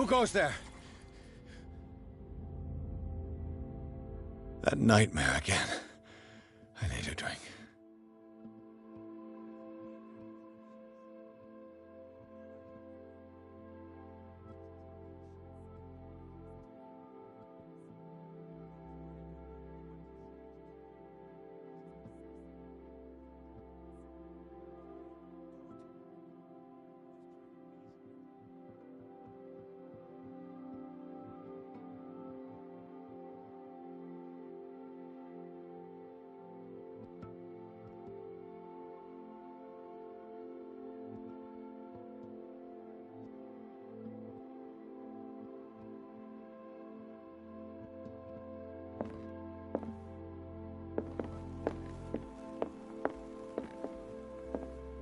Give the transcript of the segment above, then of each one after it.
Who goes there? That nightmare again. I need a drink.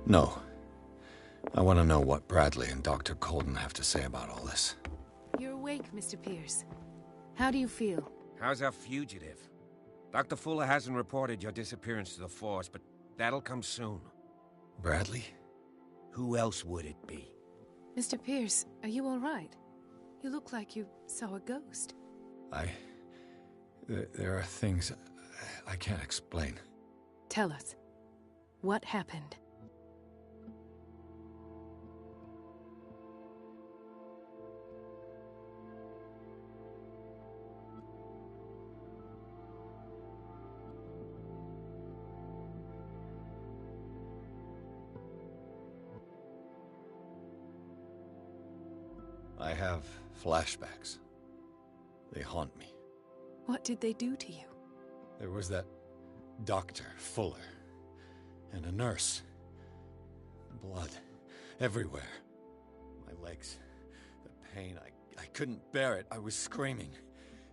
No. I want to know what Bradley and Dr. Colden have to say about all this. You're awake, Mr. Pierce. How do you feel? How's our fugitive? Dr. Fuller hasn't reported your disappearance to the Force, but that'll come soon. Bradley? Who else would it be? Mr. Pierce, are you all right? You look like you saw a ghost. There are things I can't explain. Tell us. What happened? I have flashbacks. They haunt me. What did they do to you? There was that Dr. Fuller, and a nurse. Blood everywhere. My legs, the pain, I couldn't bear it. I was screaming.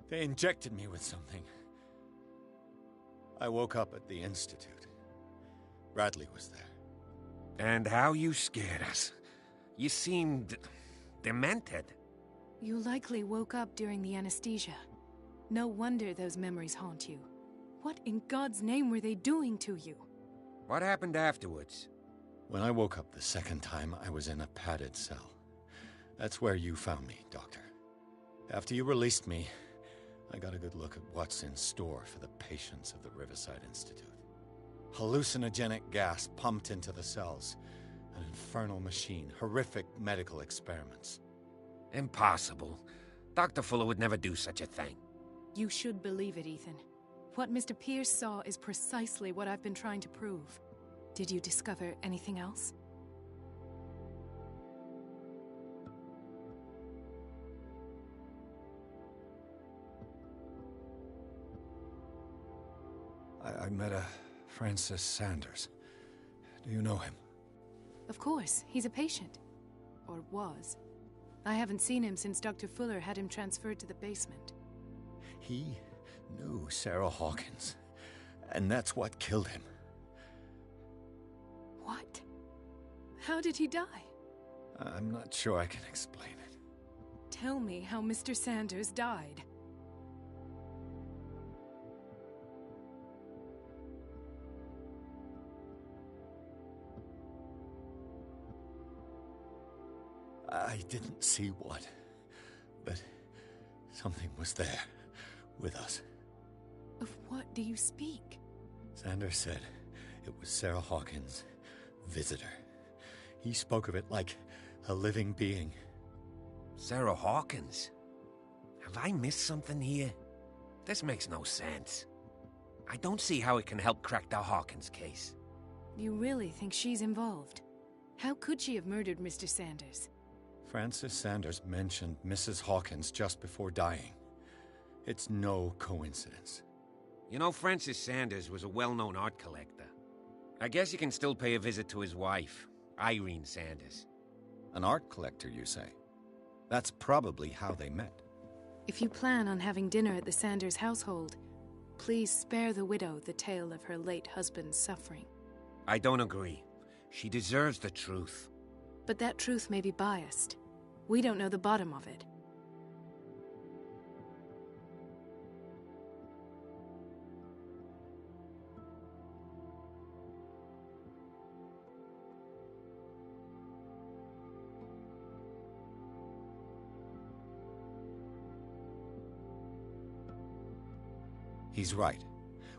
They injected me with something. I woke up at the Institute. Bradley was there. And how you scared us. You seemed demented. You likely woke up during the anesthesia. No wonder those memories haunt you. What in God's name were they doing to you? What happened afterwards? When I woke up the second time, I was in a padded cell. That's where you found me, Doctor. After you released me, I got a good look at what's in store for the patients of the Riverside Institute. Hallucinogenic gas pumped into the cells. An infernal machine. Horrific medical experiments. Impossible. Dr. Fuller would never do such a thing. You should believe it, Ethan. What Mr. Pierce saw is precisely what I've been trying to prove. Did you discover anything else? I met a Francis Sanders. Do you know him? Of course, he's a patient. Or was. I haven't seen him since Dr. Fuller had him transferred to the basement. He knew Sarah Hawkins, and that's what killed him. What? How did he die? I'm not sure I can explain it. Tell me how Mr. Sanders died. I didn't see what, but something was there, with us. Of what do you speak? Sanders said it was Sarah Hawkins' visitor. He spoke of it like a living being. Sarah Hawkins? Have I missed something here? This makes no sense. I don't see how it can help crack the Hawkins case. You really think she's involved? How could she have murdered Mr. Sanders? Francis Sanders mentioned Mrs. Hawkins just before dying. It's no coincidence. You know, Francis Sanders was a well-known art collector. I guess you can still pay a visit to his wife, Irene Sanders. An art collector, you say? That's probably how they met. If you plan on having dinner at the Sanders household, please spare the widow the tale of her late husband's suffering. I don't agree. She deserves the truth. But that truth may be biased. We don't know the bottom of it. He's right.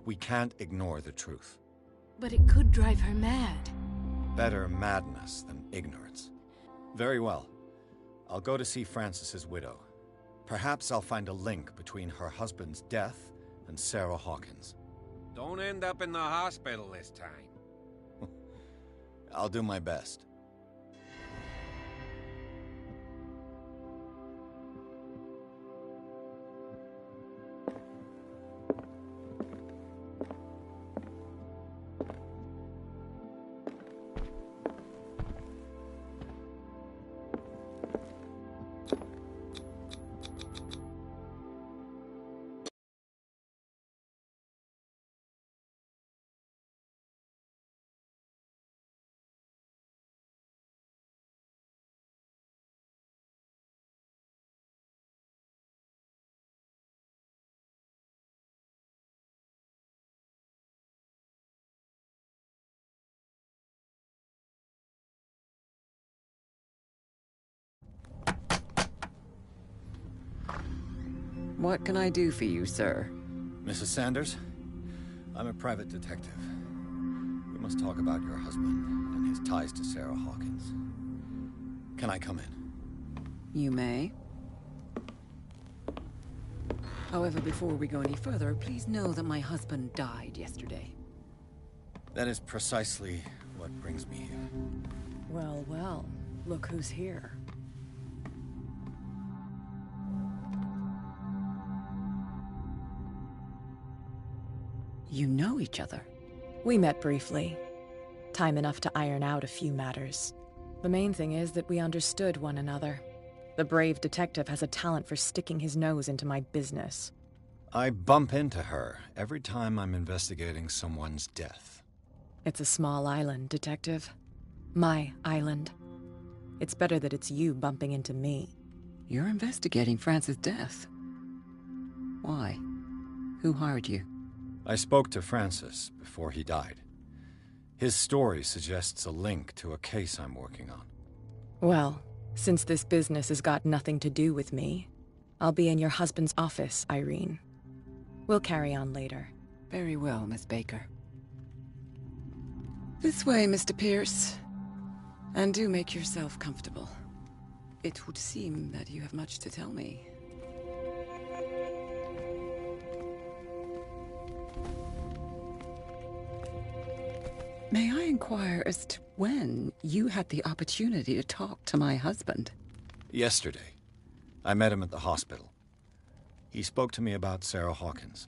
We can't ignore the truth. But it could drive her mad. Better madness than ignorance. Very well. I'll go to see Francis's widow. Perhaps I'll find a link between her husband's death and Sarah Hawkins. Don't end up in the hospital this time. I'll do my best. What can I do for you, sir? Mrs. Sanders, I'm a private detective. We must talk about your husband and his ties to Sarah Hawkins. Can I come in? You may. However, before we go any further, please know that my husband died yesterday. That is precisely what brings me here. Well, well, look who's here. You know each other? We met briefly. Time enough to iron out a few matters. The main thing is that we understood one another. The brave detective has a talent for sticking his nose into my business. I bump into her every time I'm investigating someone's death. It's a small island, Detective. My island. It's better that it's you bumping into me. You're investigating Francis' death. Why? Who hired you? I spoke to Francis before he died. His story suggests a link to a case I'm working on. Well, since this business has got nothing to do with me, I'll be in your husband's office, Irene. We'll carry on later. Very well, Miss Baker. This way, Mr. Pierce. And do make yourself comfortable. It would seem that you have much to tell me. May I inquire as to when you had the opportunity to talk to my husband? Yesterday. I met him at the hospital. He spoke to me about Sarah Hawkins.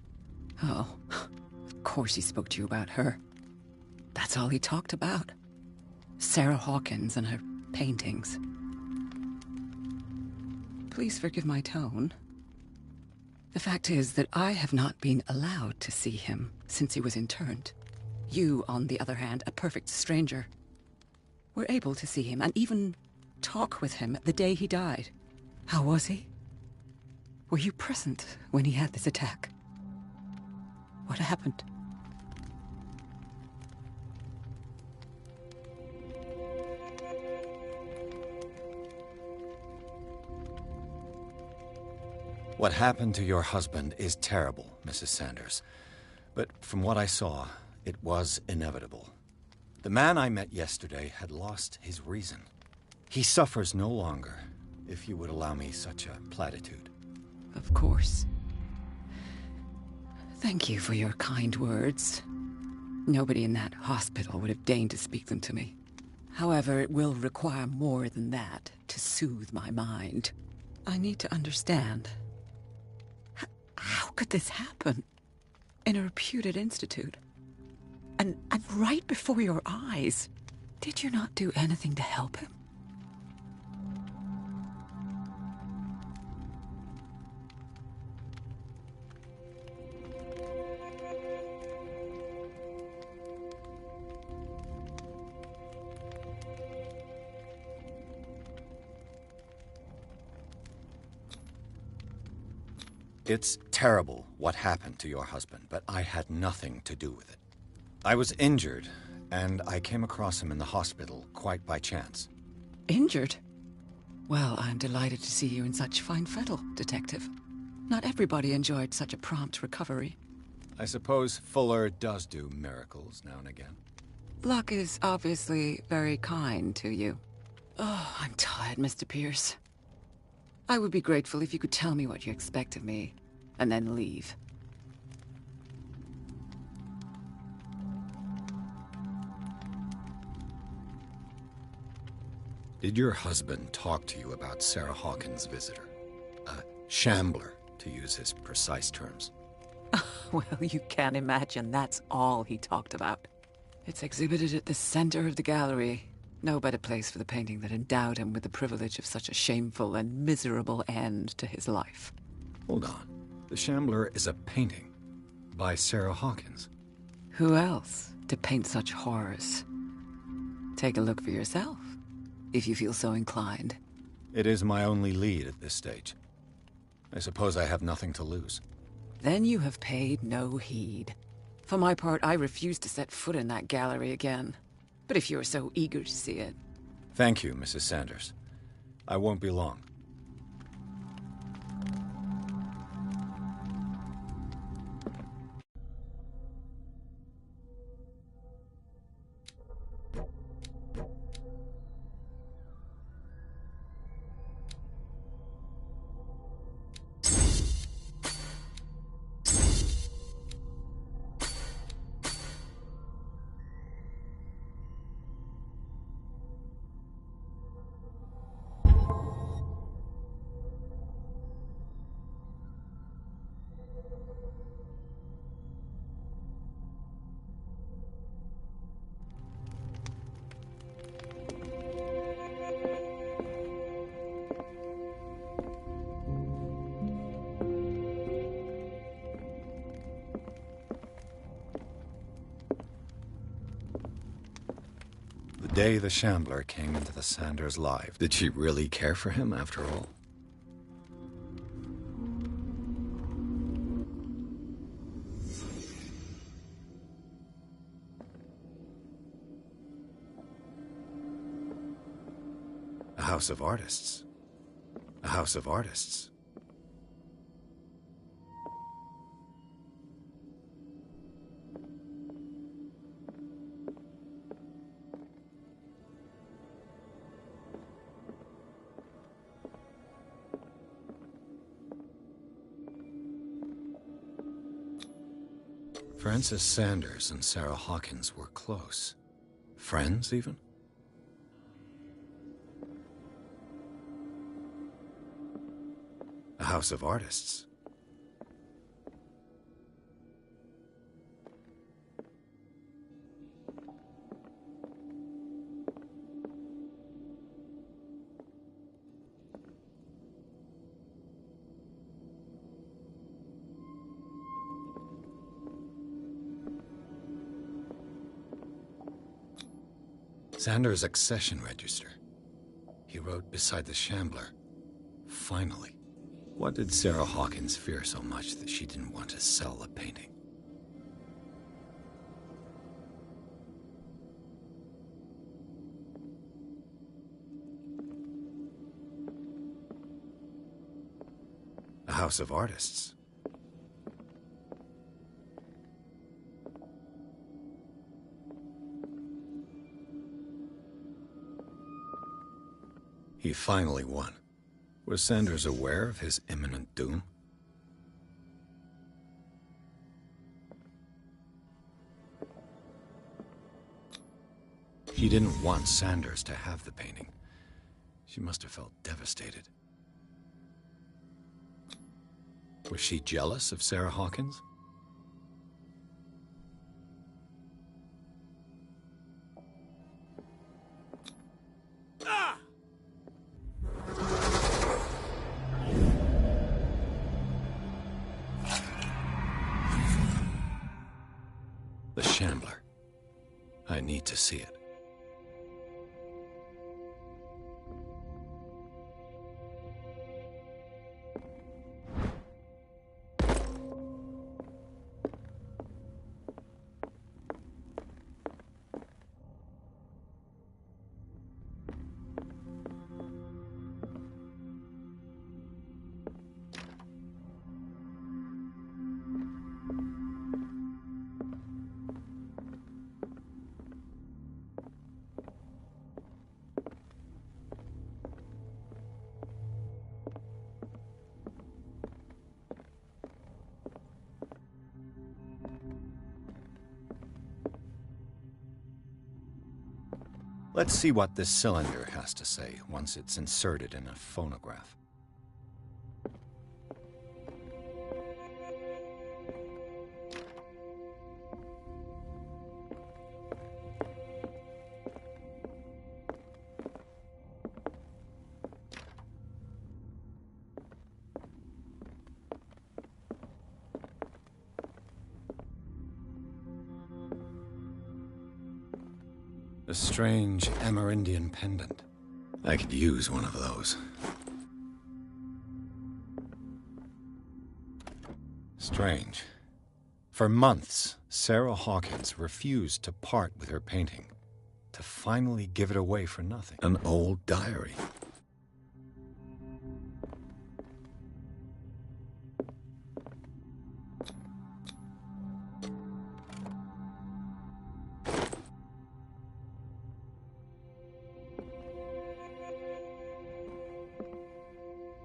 Oh, of course he spoke to you about her. That's all he talked about. Sarah Hawkins and her paintings. Please forgive my tone. The fact is that I have not been allowed to see him since he was interned. You, on the other hand, a perfect stranger, were able to see him and even talk with him the day he died. How was he? Were you present when he had this attack? What happened? What happened to your husband is terrible, Mrs. Sanders. But from what I saw, it was inevitable. The man I met yesterday had lost his reason. He suffers no longer, if you would allow me such a platitude. Of course. Thank you for your kind words. Nobody in that hospital would have deigned to speak them to me. However, it will require more than that to soothe my mind. I need to understand. How could this happen? In a reputed institute? And right before your eyes. Did you not do anything to help him? It's terrible what happened to your husband, but I had nothing to do with it. I was injured, and I came across him in the hospital quite by chance. Injured? Well, I'm delighted to see you in such fine fettle, Detective. Not everybody enjoyed such a prompt recovery. I suppose Fuller does do miracles now and again. Luck is obviously very kind to you. Oh, I'm tired, Mr. Pierce. I would be grateful if you could tell me what you expect of me, and then leave. Did your husband talk to you about Sarah Hawkins' visitor? A shambler, to use his precise terms. Well, you can imagine that's all he talked about. It's exhibited at the center of the gallery. No better place for the painting that endowed him with the privilege of such a shameful and miserable end to his life. Hold on. The Shambler is a painting by Sarah Hawkins. Who else to paint such horrors? Take a look for yourself, if you feel so inclined. It is my only lead at this stage. I suppose I have nothing to lose. Then you have paid no heed. For my part, I refuse to set foot in that gallery again. But if you're so eager to see it... Thank you, Mrs. Sanders. I won't be long. The day the Shambler came into the Sanders' life, did she really care for him after all? A house of artists. A house of artists. Frances Sanders and Sarah Hawkins were close. Friends, even? A house of artists. Sanders' accession register. He wrote beside the Shambler, "Finally." What did Sarah Hawkins fear so much that she didn't want to sell the painting? A house of artists. He finally won. Was Sanders aware of his imminent doom? She didn't want Sanders to have the painting. She must have felt devastated. Was she jealous of Sarah Hawkins? The Shambler. I need to see it. Let's see what this cylinder has to say once it's inserted in a phonograph. A strange Amerindian pendant. I could use one of those. Strange. For months, Sarah Hawkins refused to part with her painting, to finally give it away for nothing. An old diary.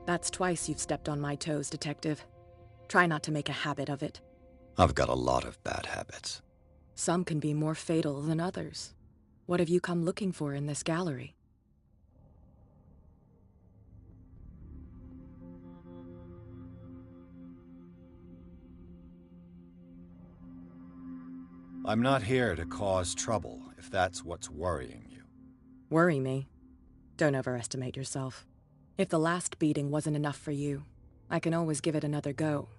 That's twice you've stepped on my toes, Detective. Try not to make a habit of it. I've got a lot of bad habits. Some can be more fatal than others. What have you come looking for in this gallery? I'm not here to cause trouble, if that's what's worrying you. Worry me? Don't overestimate yourself. If the last beating wasn't enough for you, I can always give it another go.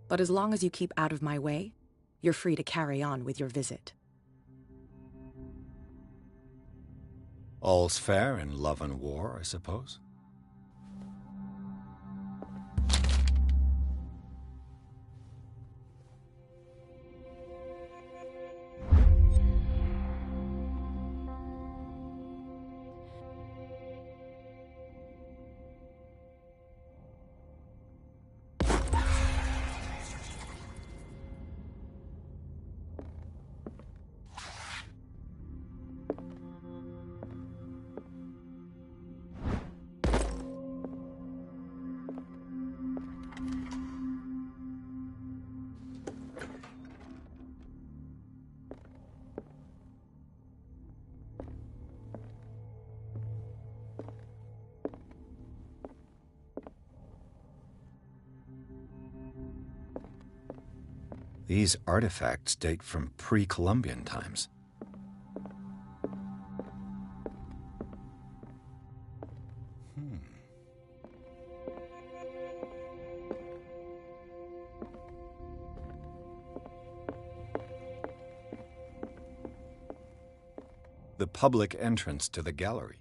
But as long as you keep out of my way, you're free to carry on with your visit. All's fair in love and war, I suppose. These artifacts date from pre-Columbian times. The public entrance to the gallery.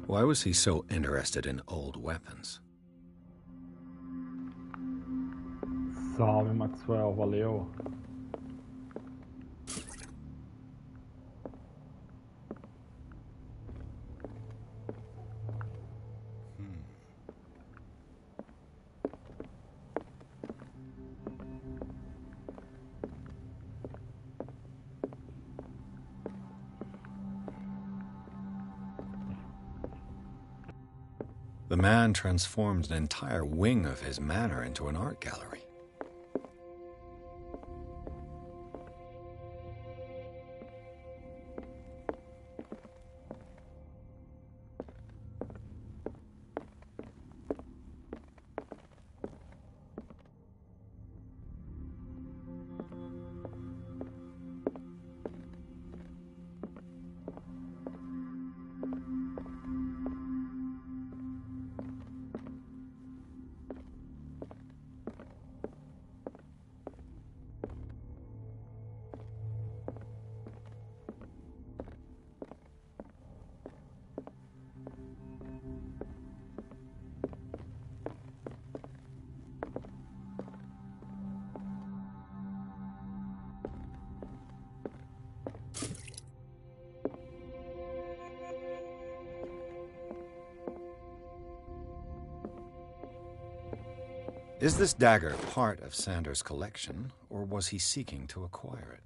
Why was he so interested in old weapons? Salve, Maxwell, valeu. The man transformed an entire wing of his manor into an art gallery. Is this dagger part of Sanders' collection, or was he seeking to acquire it?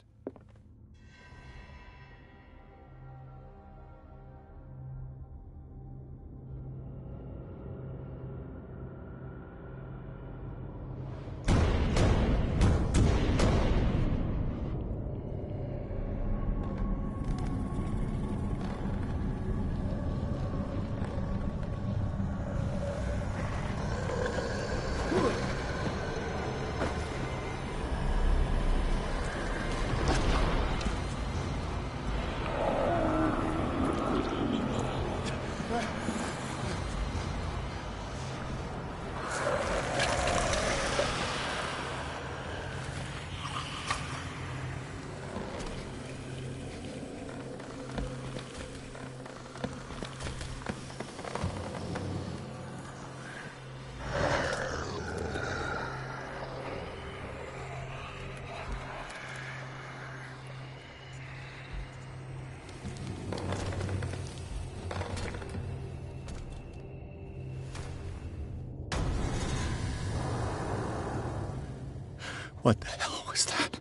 What the hell was that?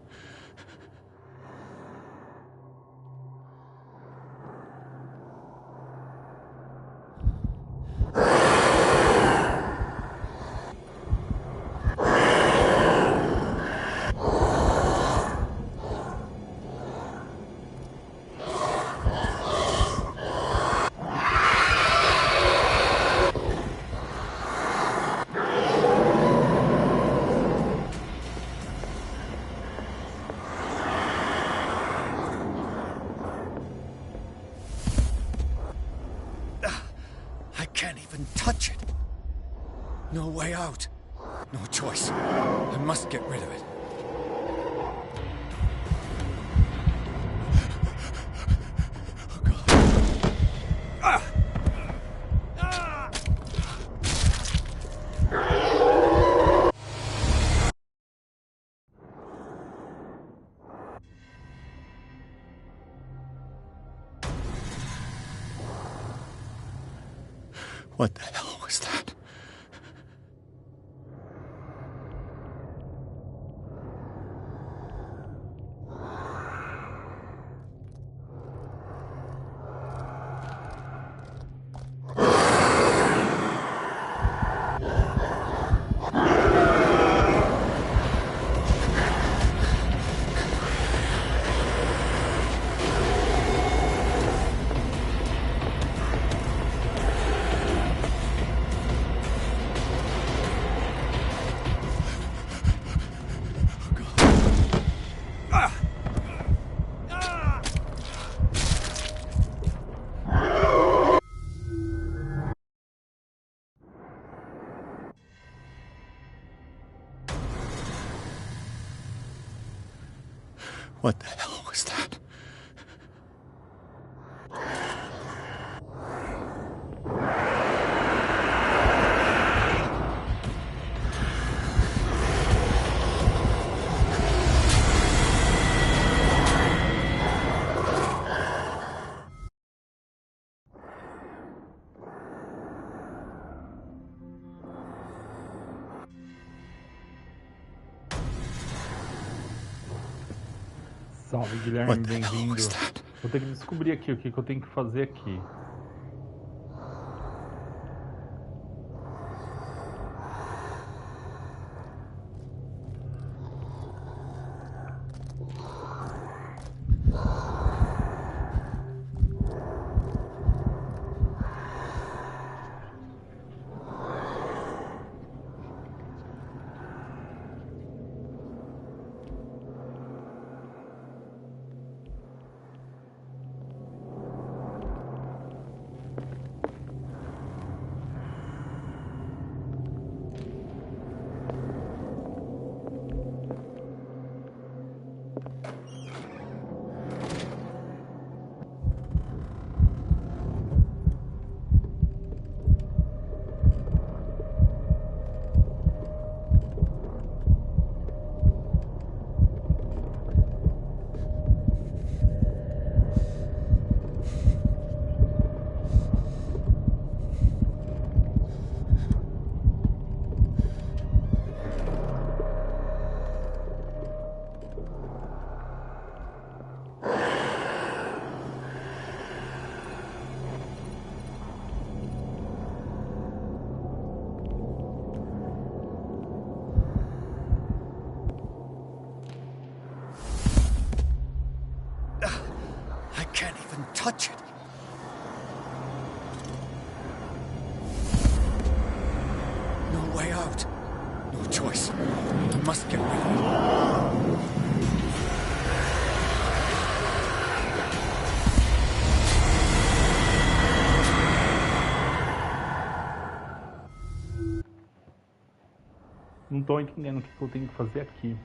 Touch it. No way out. No choice. I must get rid of it. Oh, God. What the hell was that? What the hell was that? Salve, Guilherme, bem-vindo. Vou ter que descobrir aqui o que eu tenho que fazer aqui. Touch it. No way out. No choice. I must get rid of it. Não tô entendendo o que eu tenho que fazer aqui.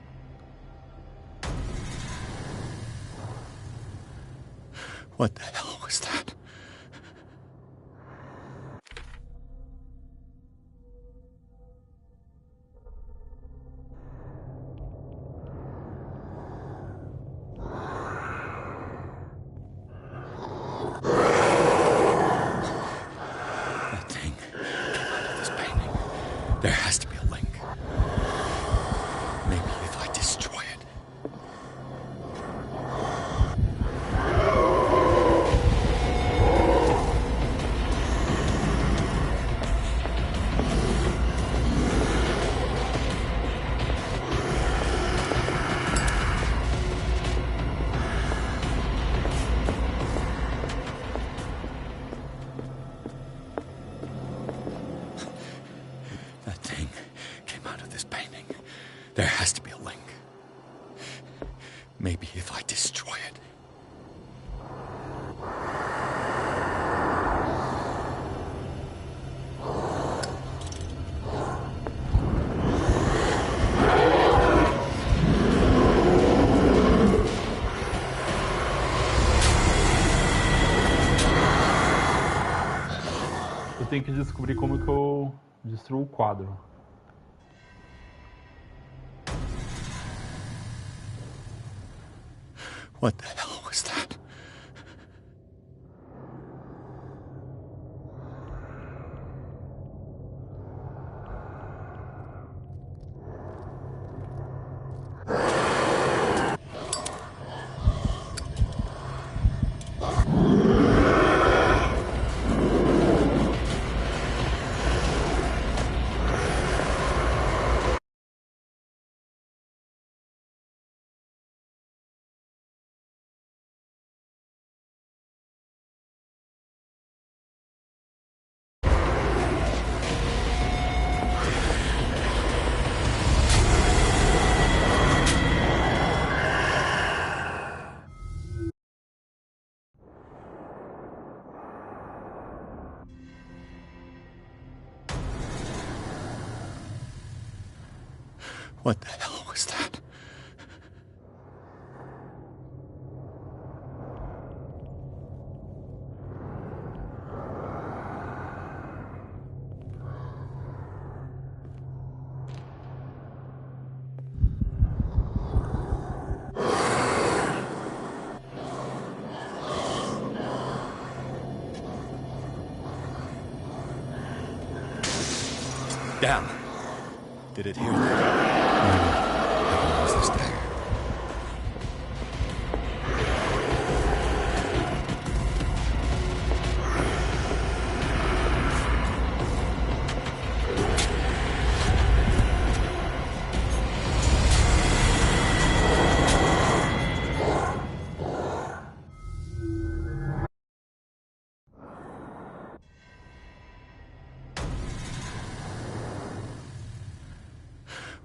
What the hell was that? That thing came out of this painting. There has to be a link. Maybe if I destroy tenho que descobrir como que eu destruo o quadro. What the hell was that? What the hell was that? Damn. Did it hear that? I can use this dagger.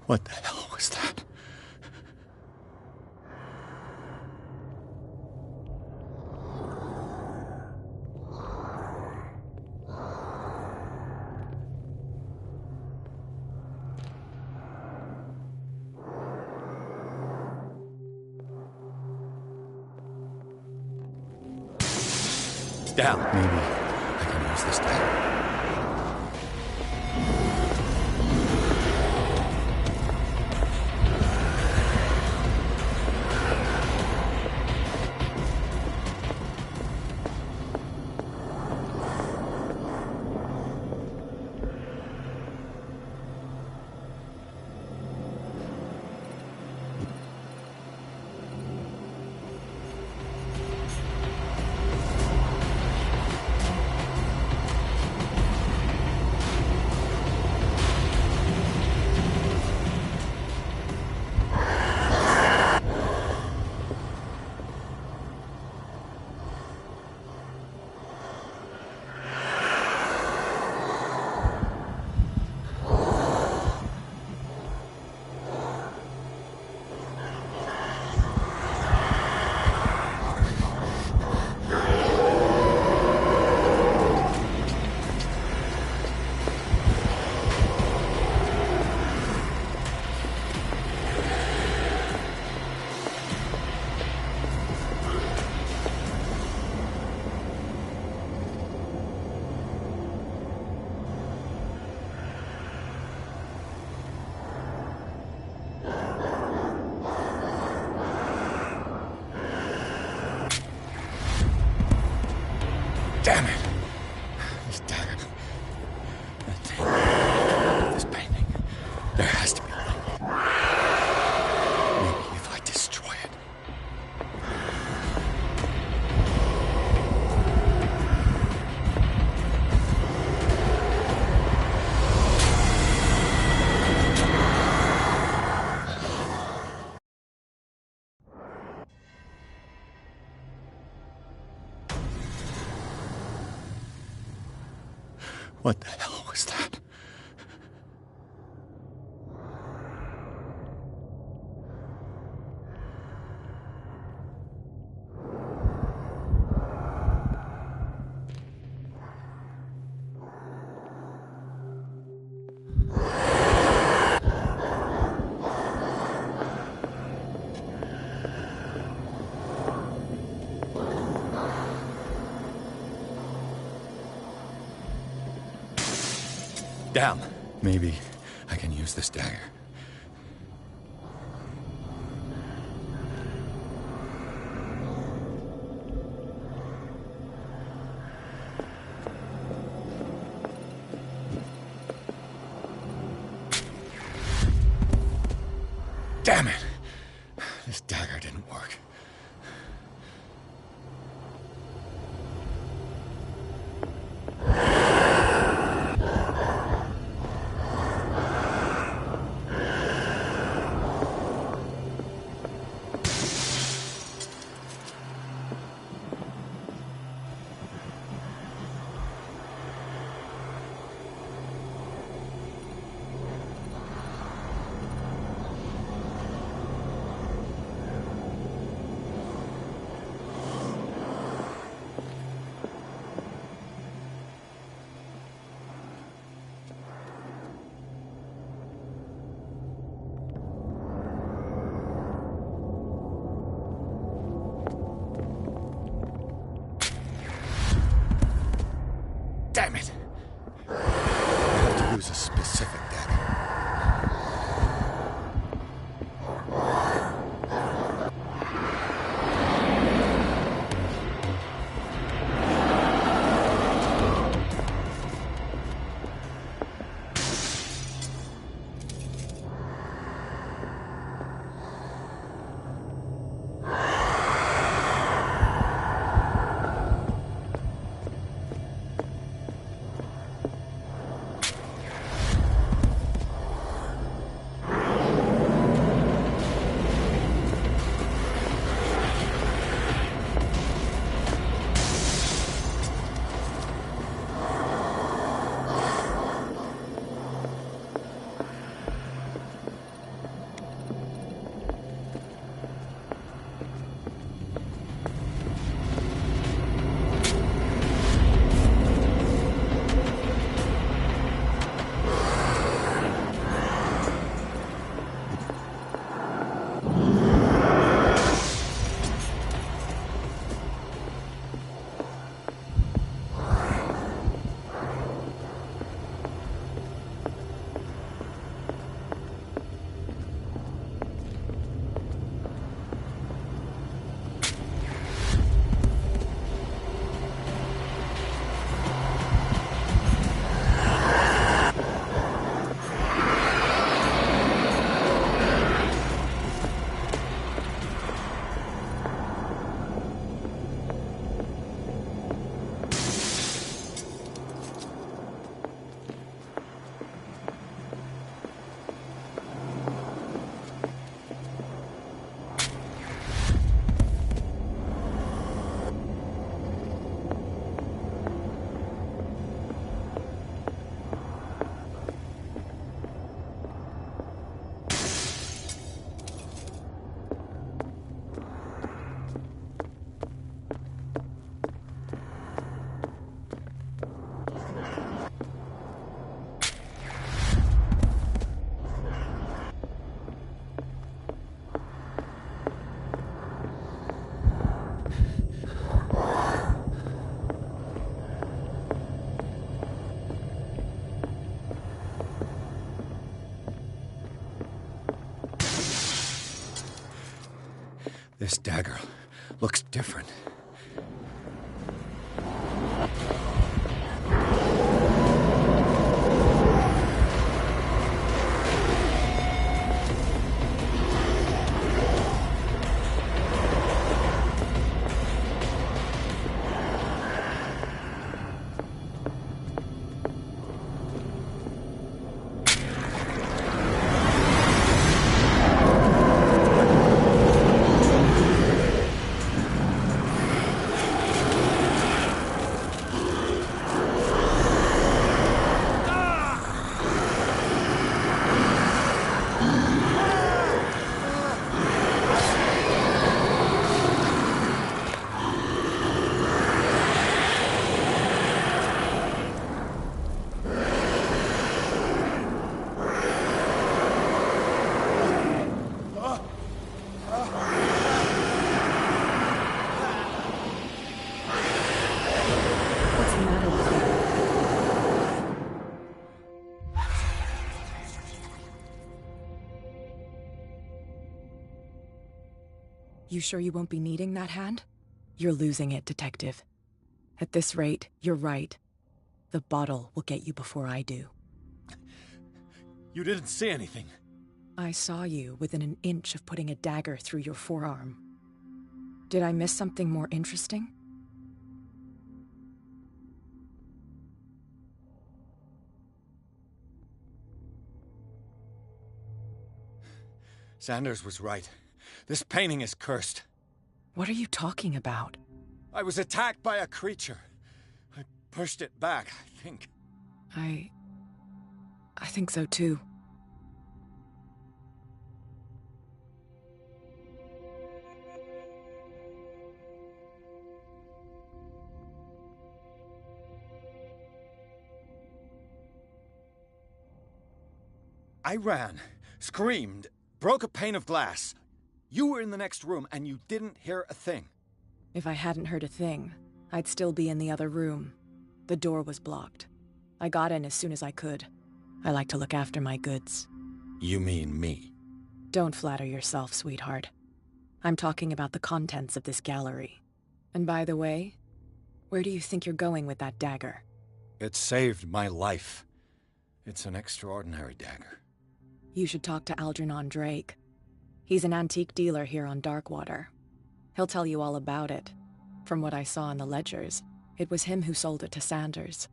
What the hell was that? Down. Maybe I can use this dagger. Damn it! This dagger. That thing. This painting. There has to be a link. Maybe if I destroy it. What the hell was that? Damn. Maybe I can use this dagger. Damn it! This dagger didn't work. Damn it! I have to use a specific dagger. This dagger looks different. You sure you won't be needing that hand? You're losing it, Detective. At this rate, you're right. The bottle will get you before I do. You didn't see anything. I saw you within an inch of putting a dagger through your forearm. Did I miss something more interesting? Sanders was right. This painting is cursed. What are you talking about? I was attacked by a creature. I pushed it back, I think. I think so too. I ran, screamed, broke a pane of glass. You were in the next room and you didn't hear a thing. If I hadn't heard a thing, I'd still be in the other room. The door was blocked. I got in as soon as I could. I like to look after my goods. You mean me? Don't flatter yourself, sweetheart. I'm talking about the contents of this gallery. And by the way, where do you think you're going with that dagger? It saved my life. It's an extraordinary dagger. You should talk to Algernon Drake. He's an antique dealer here on Darkwater. He'll tell you all about it. From what I saw in the ledgers, it was him who sold it to Sanders.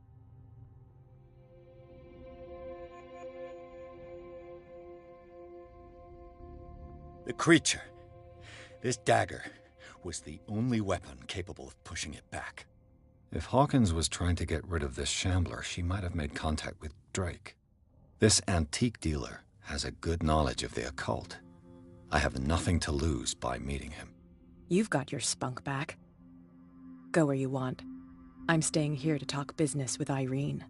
The creature, this dagger, was the only weapon capable of pushing it back. If Hawkins was trying to get rid of this shambler, she might have made contact with Drake. This antique dealer has a good knowledge of the occult. I have nothing to lose by meeting him. You've got your spunk back. Go where you want. I'm staying here to talk business with Irene.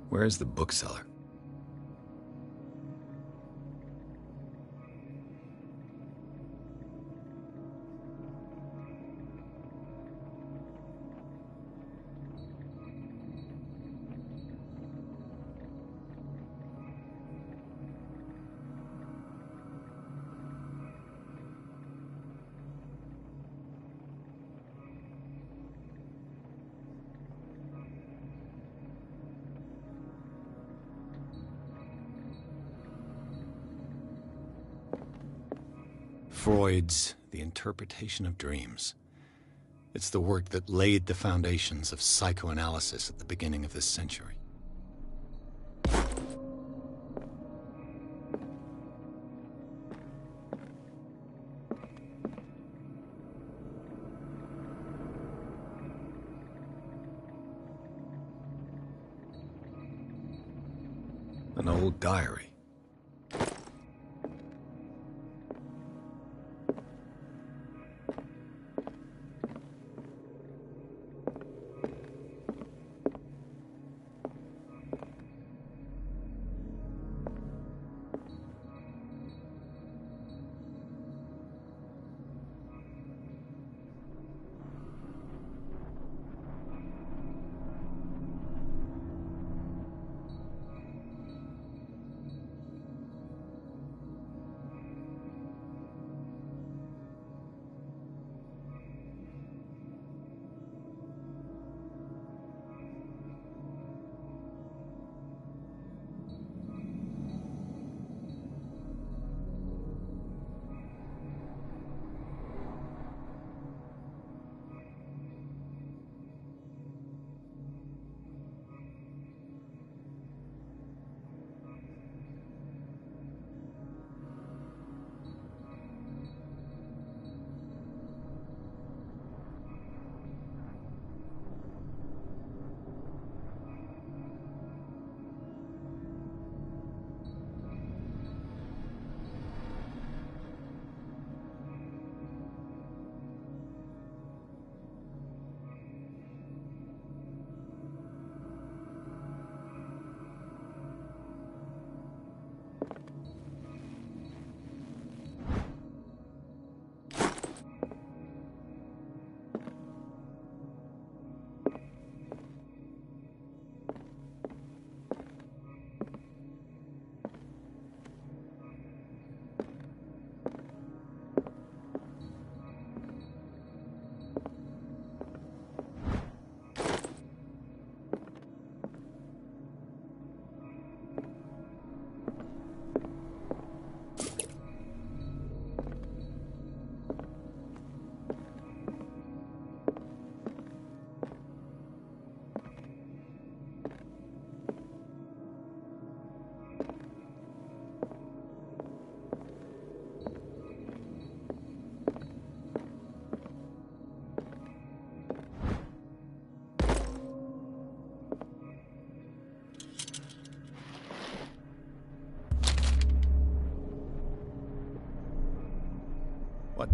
Where's the bookseller? Freud's The Interpretation of Dreams. It's the work that laid the foundations of psychoanalysis at the beginning of this century. An old diary.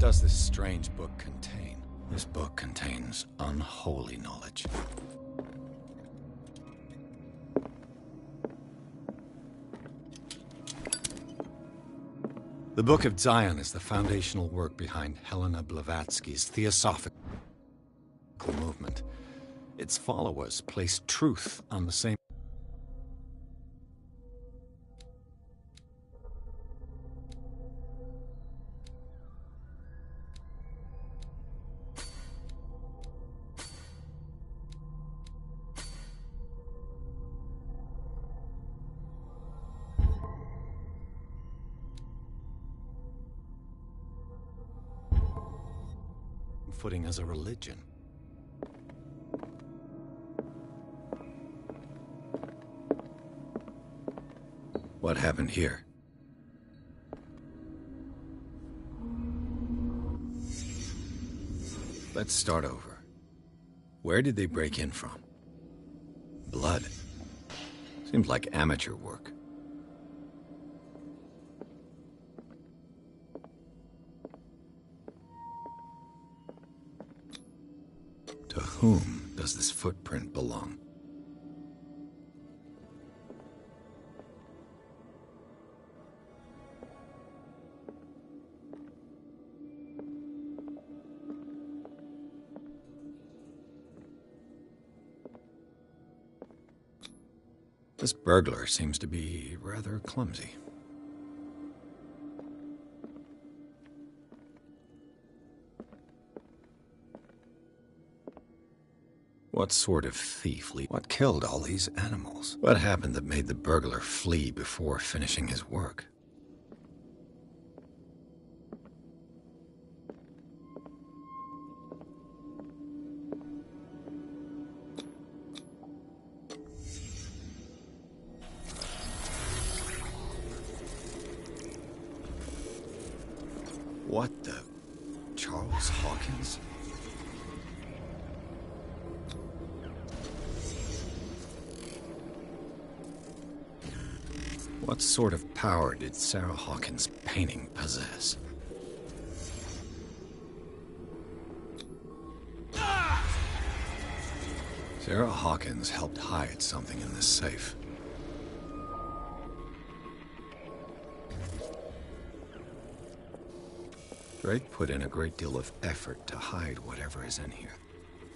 does this strange book contain? This book contains unholy knowledge. The Book of Zion is the foundational work behind Helena Blavatsky's Theosophical movement. Its followers place truth on the same... footing as a religion. What happened here? Let's start over. Where did they break in from? Blood. Seems like amateur work. To whom does this footprint belong? This burglar seems to be rather clumsy. What sort of thief? What killed all these animals? What happened that made the burglar flee before finishing his work? What the... Charles Hawkins? What sort of power did Sarah Hawkins' painting possess? Sarah Hawkins helped hide something in this safe. Drake put in a great deal of effort to hide whatever is in here.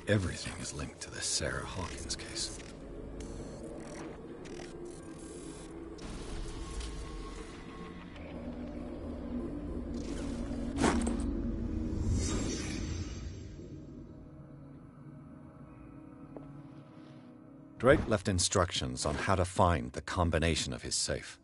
Everything is linked to the Sarah Hawkins case. Drake left instructions on how to find the combination of his safe.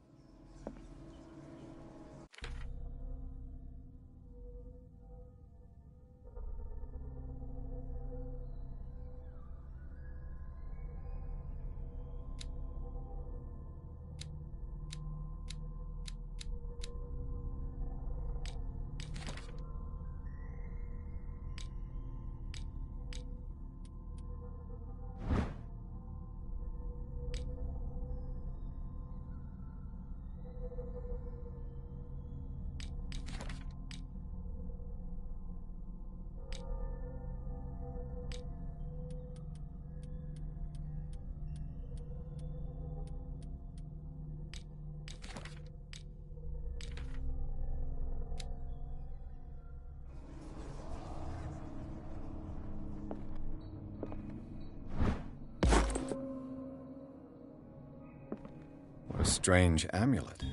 What a strange amulet.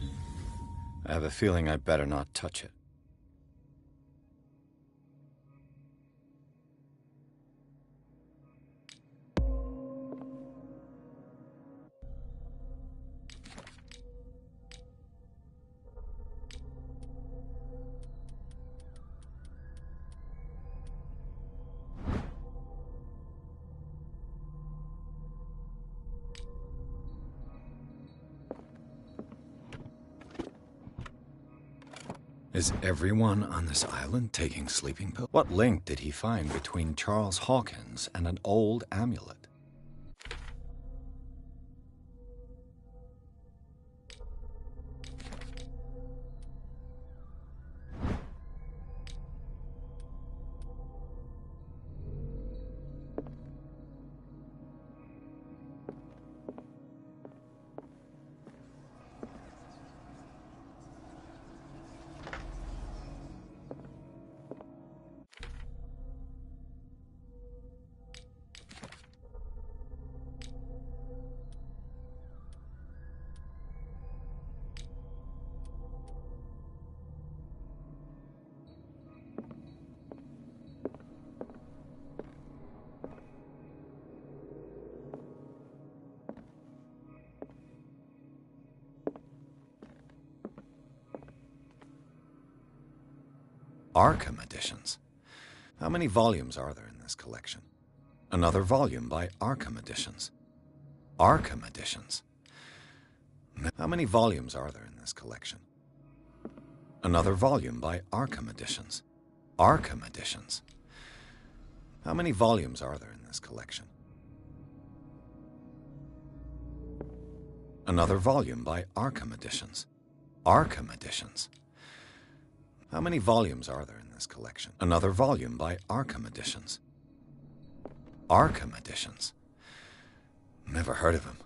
I have a feeling I'd better not touch it. Is everyone on this island taking sleeping pills? What link did he find between Charles Hawkins and an old amulet? Arkham editions. How many volumes are there in this collection? Another volume by Arkham editions. Arkham editions. How many volumes are there in this collection? Another volume by Arkham editions. Arkham editions. How many volumes are there in this collection? Another volume by Arkham editions. Arkham editions. How many volumes are there in this collection? Another volume by Arkham editions. Arkham editions. Never heard of him.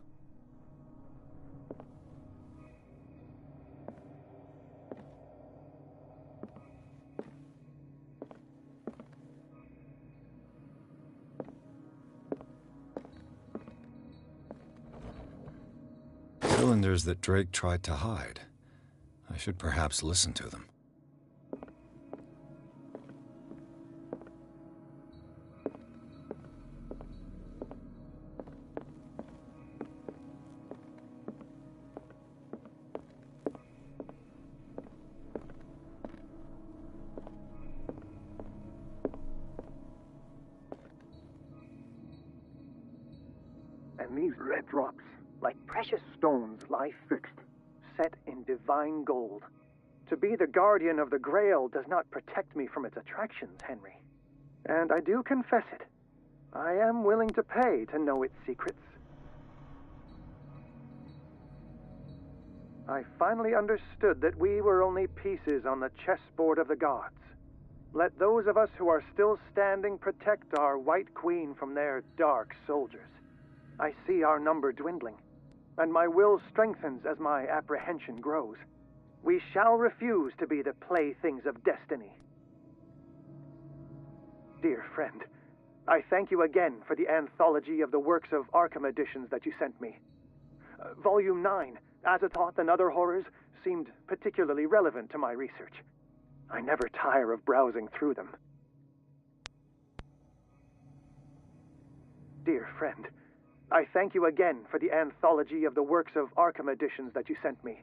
Cylinders that Drake tried to hide. I should perhaps listen to them. And these red drops, like precious stones, lie fixed, set in divine gold. To be the guardian of the Grail does not protect me from its attractions, Henry. And I do confess it. I am willing to pay to know its secrets. I finally understood that we were only pieces on the chessboard of the gods. Let those of us who are still standing protect our White Queen from their dark soldiers. I see our number dwindling, and my will strengthens as my apprehension grows. We shall refuse to be the playthings of destiny. Dear friend, I thank you again for the anthology of the works of Arkham editions that you sent me. Volume 9, Azathoth and Other Horrors, seemed particularly relevant to my research. I never tire of browsing through them. Dear friend, I thank you again for the anthology of the works of Arkham editions that you sent me.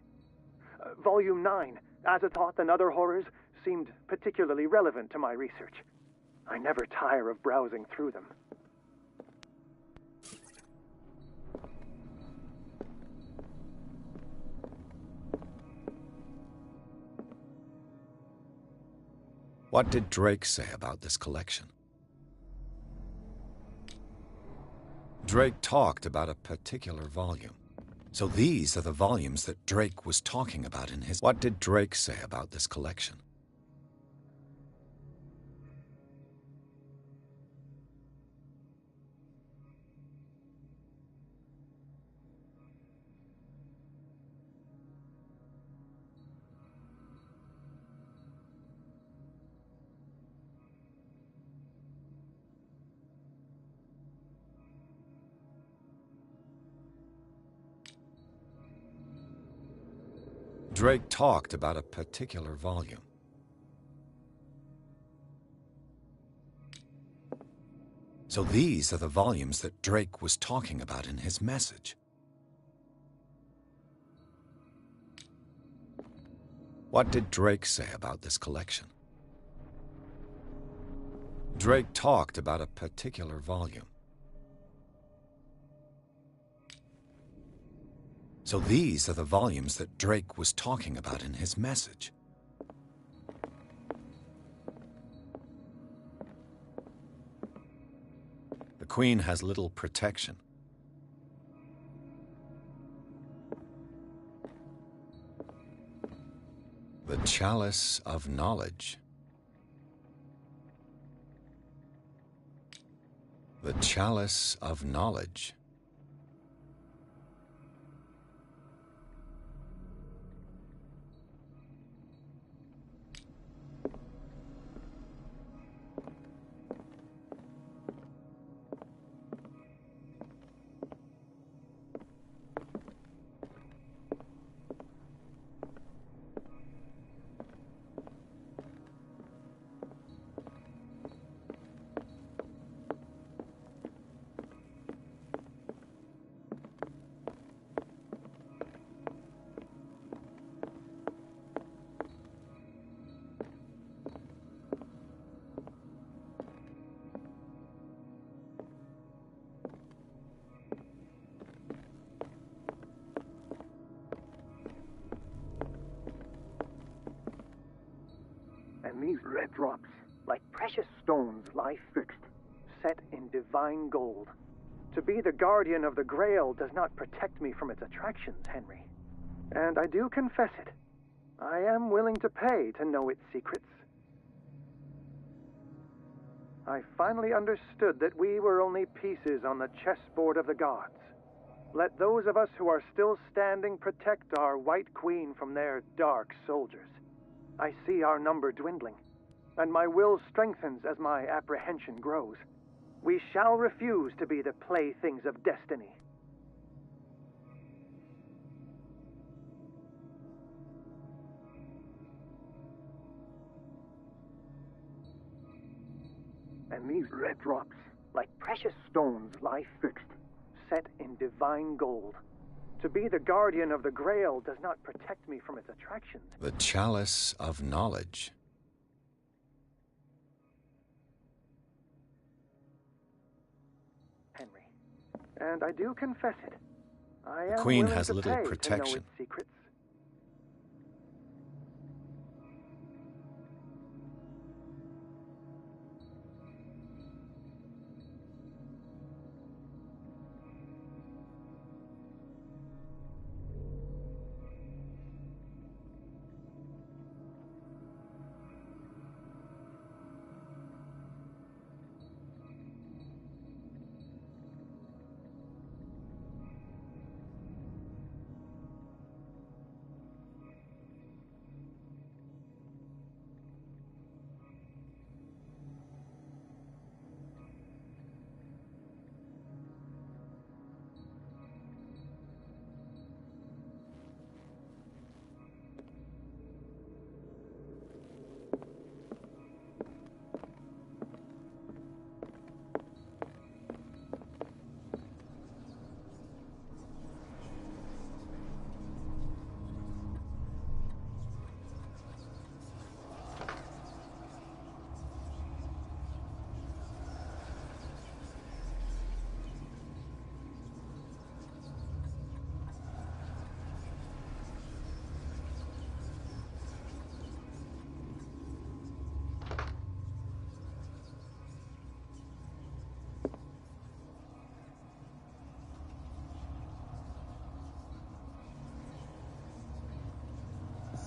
Volume 9, Azathoth and Other Horrors, seemed particularly relevant to my research. I never tire of browsing through them. What did Drake say about this collection? Drake talked about a particular volume. So these are the volumes that Drake was talking about in his... What did Drake say about this collection? Drake talked about a particular volume. So these are the volumes that Drake was talking about in his message. What did Drake say about this collection? Drake talked about a particular volume. So these are the volumes that Drake was talking about in his message. The Queen has little protection. The Chalice of Knowledge. The Chalice of Knowledge. these red drops, like precious stones, lie fixed, set in divine gold. To be the guardian of the Grail does not protect me from its attractions, Henry. And I do confess it. I am willing to pay to know its secrets. I finally understood that we were only pieces on the chessboard of the gods. Let those of us who are still standing protect our White Queen from their dark soldiers. I see our number dwindling, and my will strengthens as my apprehension grows. We shall refuse to be the playthings of destiny. And these red drops, like precious stones, lie fixed, set in divine gold. To be the guardian of the Grail does not protect me from its attractions. The Chalice of Knowledge. Henry. And I do confess it. I am The Queen willing has to little pay protection. to know its secrets.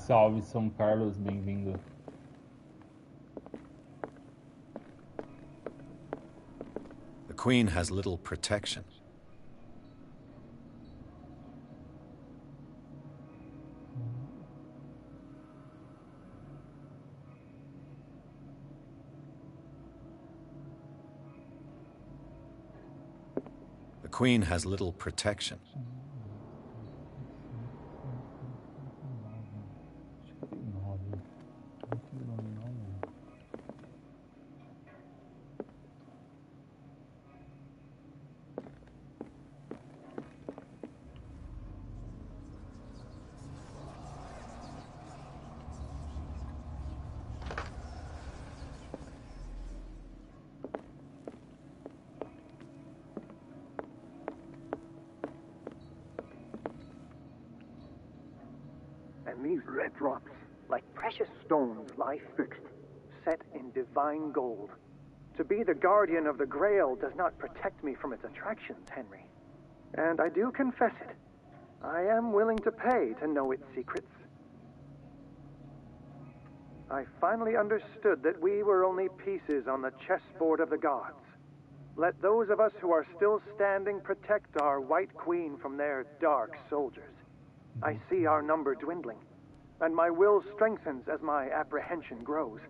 Salve São Carlos, bem-vindo. The Queen has little protection. The Queen has little protection. And these red drops, like precious stones, lie fixed, set in divine gold. To be the guardian of the Grail does not protect me from its attractions, Henry. And I do confess it. I am willing to pay to know its secrets. I finally understood that we were only pieces on the chessboard of the gods. Let those of us who are still standing protect our White Queen from their dark soldiers. I see our number dwindling, and my will strengthens as my apprehension grows.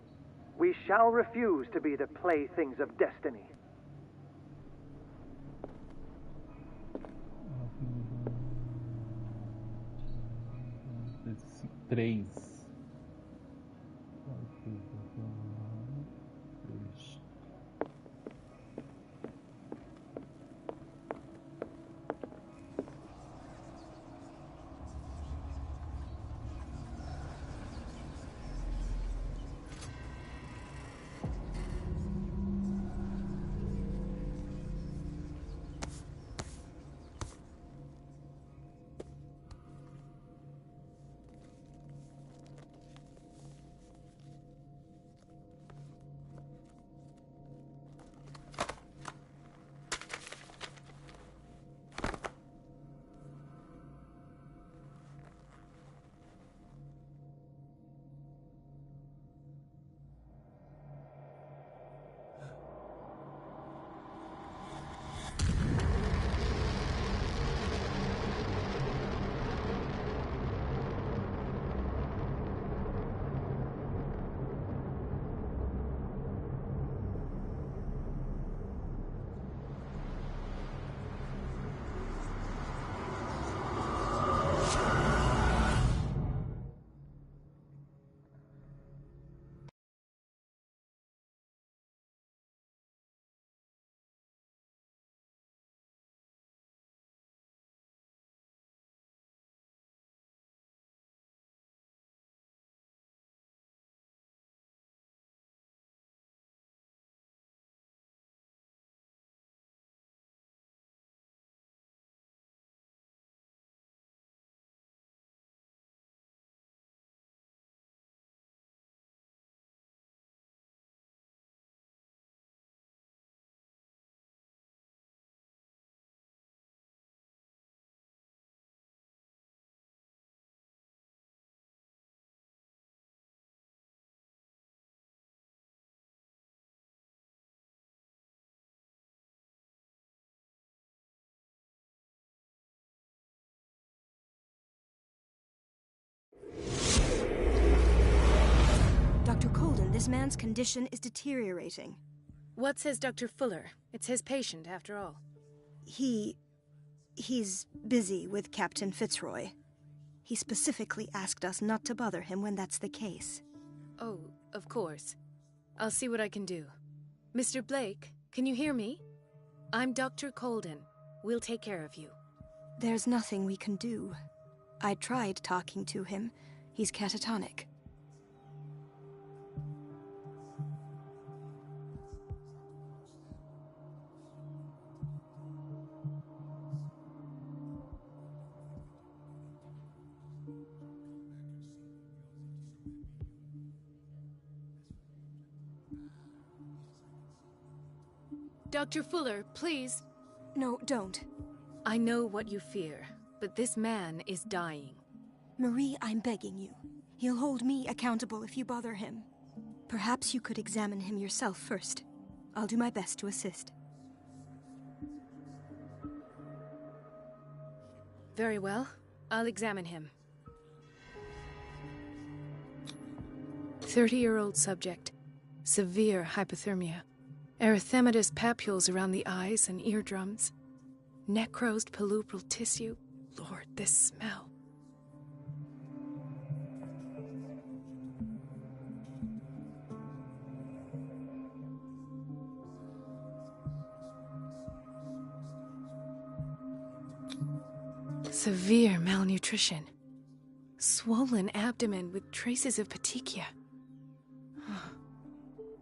We shall refuse to be the playthings of destiny. Três. This man's condition is deteriorating. What says Dr. Fuller? It's his patient, after all. He's busy with Captain Fitzroy. He specifically asked us not to bother him when that's the case. Oh, of course. I'll see what I can do. Mr. Blake, can you hear me? I'm Dr. Colden. We'll take care of you. There's nothing we can do. I tried talking to him. He's catatonic. Dr. Fuller, please. No, don't. I know what you fear, but this man is dying. Marie, I'm begging you. He'll hold me accountable if you bother him. Perhaps you could examine him yourself first. I'll do my best to assist. Very well. I'll examine him. 30-year-old subject. Severe hypothermia. Erythematous papules around the eyes and eardrums. Necrosed palpebral tissue. Lord, this smell. Severe malnutrition. Swollen abdomen with traces of petechia.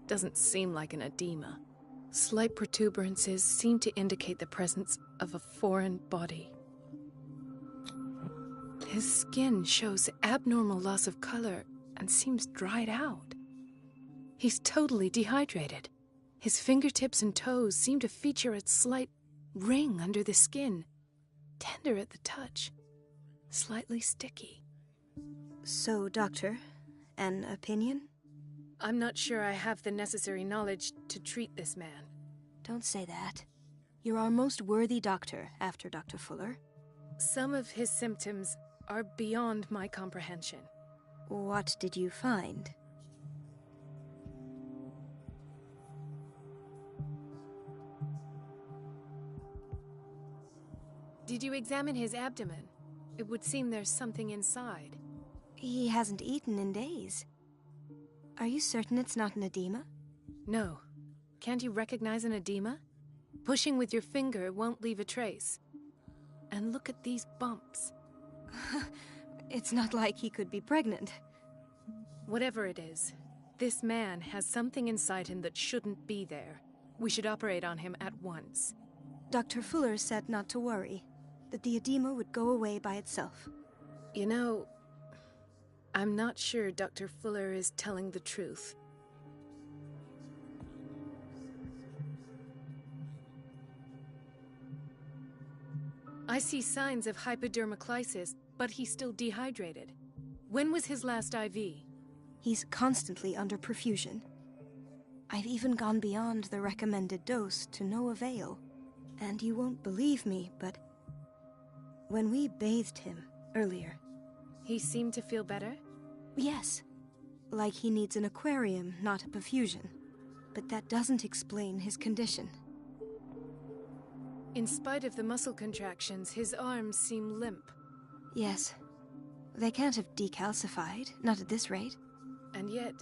Doesn't seem like an edema. Slight protuberances seem to indicate the presence of a foreign body. His skin shows abnormal loss of color and seems dried out. He's totally dehydrated. His fingertips and toes seem to feature a slight ring under the skin. Tender at the touch. Slightly sticky. So, Doctor, an opinion? I'm not sure I have the necessary knowledge to treat this man. Don't say that. You're our most worthy doctor after Dr. Fuller. Some of his symptoms are beyond my comprehension. What did you find? Did you examine his abdomen? It would seem there's something inside. He hasn't eaten in days. Are you certain it's not an edema? No. Can't you recognize an edema? Pushing with your finger won't leave a trace. And look at these bumps. It's not like he could be pregnant. Whatever it is, this man has something inside him that shouldn't be there. We should operate on him at once. Dr. Fuller said not to worry, that the edema would go away by itself. You know, I'm not sure Dr. Fuller is telling the truth. I see signs of hypodermoclysis, but he's still dehydrated. When was his last IV? He's constantly under perfusion. I've even gone beyond the recommended dose to no avail. And you won't believe me, but when we bathed him earlier... He seemed to feel better? Yes. Like he needs an aquarium, not a perfusion. But that doesn't explain his condition. In spite of the muscle contractions, his arms seem limp. Yes. They can't have decalcified, not at this rate. And yet,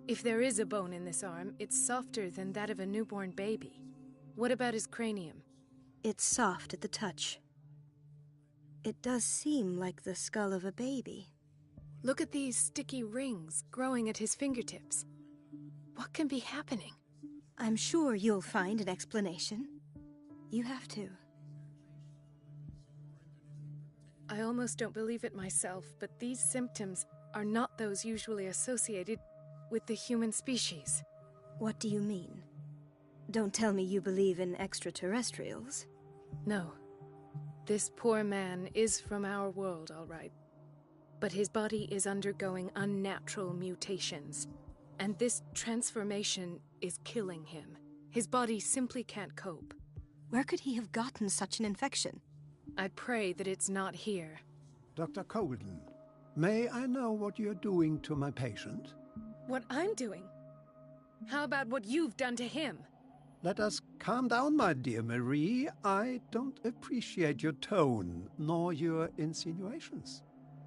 if there is a bone in this arm, it's softer than that of a newborn baby. What about his cranium? It's soft at the touch. It does seem like the skull of a baby. Look at these sticky rings growing at his fingertips. What can be happening? I'm sure you'll find an explanation. You have to. I almost don't believe it myself, but these symptoms are not those usually associated with the human species. What do you mean? Don't tell me you believe in extraterrestrials. No. This poor man is from our world, all right. But his body is undergoing unnatural mutations. And this transformation is killing him. His body simply can't cope. Where could he have gotten such an infection? I pray that it's not here. Dr. Colden, may I know what you're doing to my patient? What I'm doing? How about what you've done to him? Let us calm down, my dear Marie. I don't appreciate your tone, nor your insinuations.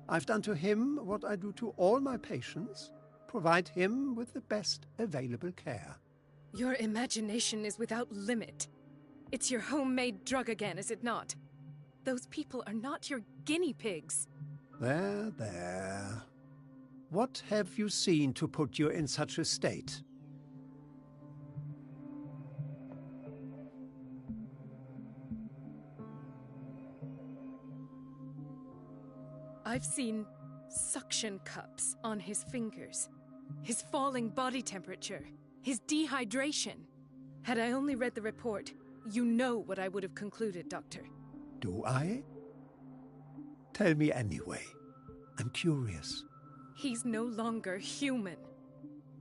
I've done to him what I do to all my patients. Provide him with the best available care. Your imagination is without limit. It's your homemade drug again, is it not? Those people are not your guinea pigs. There, there. What have you seen to put you in such a state? I've seen suction cups on his fingers, his falling body temperature, his dehydration. Had I only read the report, you know what I would have concluded, Doctor. Do I? Tell me anyway. I'm curious. He's no longer human.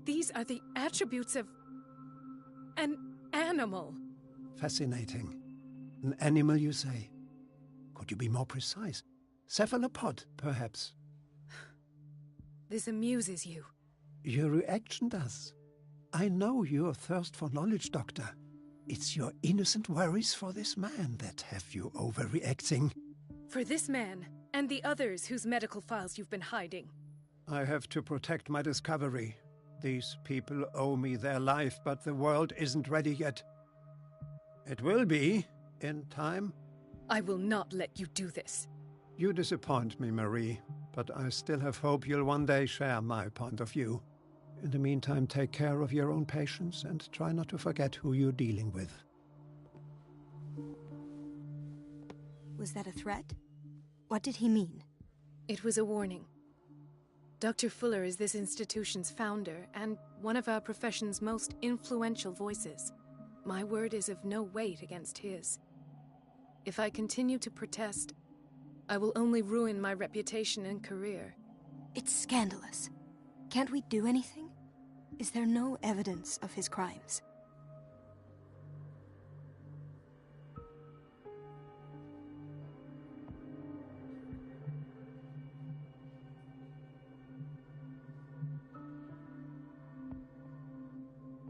These are the attributes of an animal. Fascinating. An animal, you say? Could you be more precise? Cephalopod, perhaps? This amuses you. Your reaction does. I know your thirst for knowledge, Doctor. It's your innocent worries for this man that have you overreacting. For this man, and the others whose medical files you've been hiding. I have to protect my discovery. These people owe me their life, but the world isn't ready yet. It will be, in time. I will not let you do this. You disappoint me, Marie, but I still have hope you'll one day share my point of view. In the meantime, take care of your own patients and try not to forget who you're dealing with. Was that a threat? What did he mean? It was a warning. Dr. Fuller is this institution's founder and one of our profession's most influential voices. My word is of no weight against his. If I continue to protest, I will only ruin my reputation and career. It's scandalous. Can't we do anything? Is there no evidence of his crimes?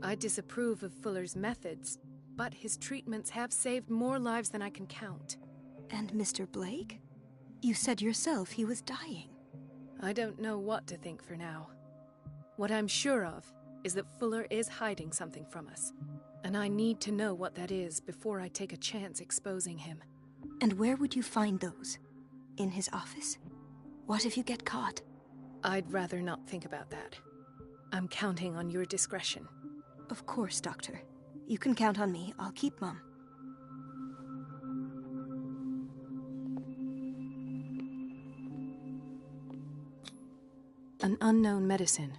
I disapprove of Fuller's methods, but his treatments have saved more lives than I can count. And Mr. Blake? You said yourself he was dying. I don't know what to think for now. What I'm sure of is that Fuller is hiding something from us, and I need to know what that is before I take a chance exposing him. And where would you find those? In his office? What if you get caught? I'd rather not think about that. I'm counting on your discretion. Of course, Doctor. You can count on me. I'll keep mum. An unknown medicine.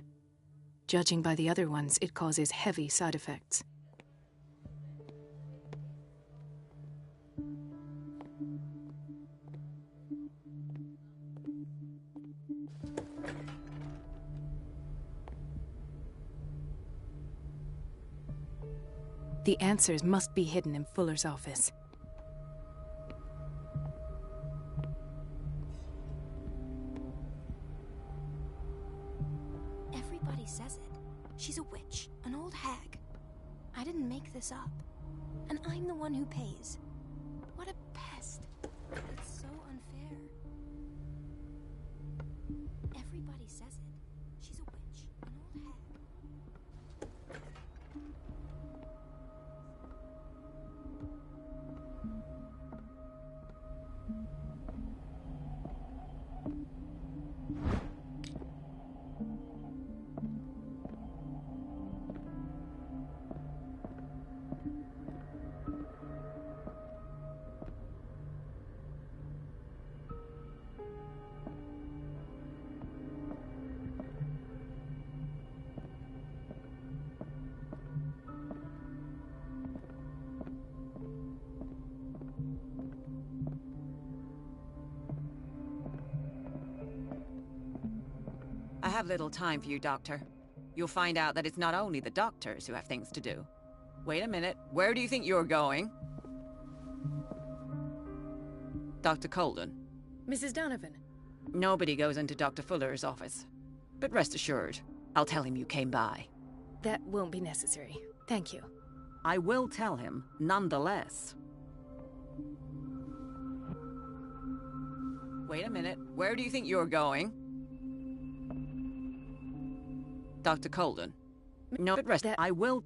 Judging by the other ones, it causes heavy side effects. The answers must be hidden in Fuller's office. Everybody says it. She's a witch, an old hag. I didn't make this up. And I'm the one who pays. What a pest. It's so unfair. Everybody says it. She's a witch, an old hag. I have little time for you, Doctor. You'll find out that it's not only the doctors who have things to do. Wait a minute, where do you think you're going? Dr. Colden. Mrs. Donovan. Nobody goes into Dr. Fuller's office. But rest assured, I'll tell him you came by. That won't be necessary. Thank you. I will tell him, nonetheless. Wait a minute. Where do you think you're going? Dr. Colden. No, but rest. I will...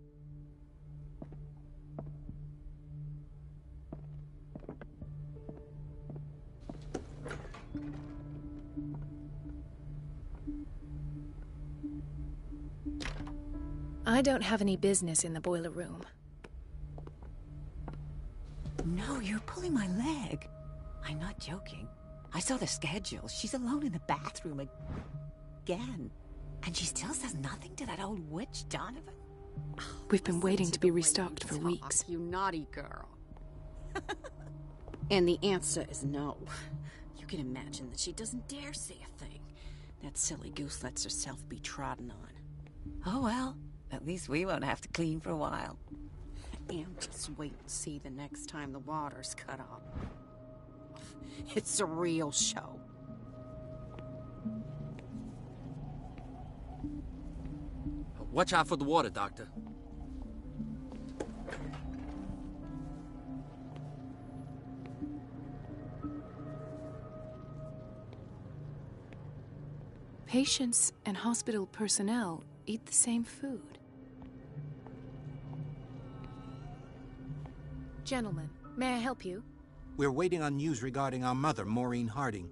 I don't have any business in the boiler room. No, you're pulling my leg. I'm not joking. I saw the schedule. She's alone in the bathroom again. And she still says nothing to that old witch, Donovan? We've been waiting to be restocked for weeks. You naughty girl. And the answer is no. You can imagine that she doesn't dare say a thing. That silly goose lets herself be trodden on. Oh well, at least we won't have to clean for a while. And just wait and see the next time the water's cut off. It's a real show. Watch out for the water, Doctor. Patients and hospital personnel eat the same food. Gentlemen, may I help you? We're waiting on news regarding our mother, Maureen Harding.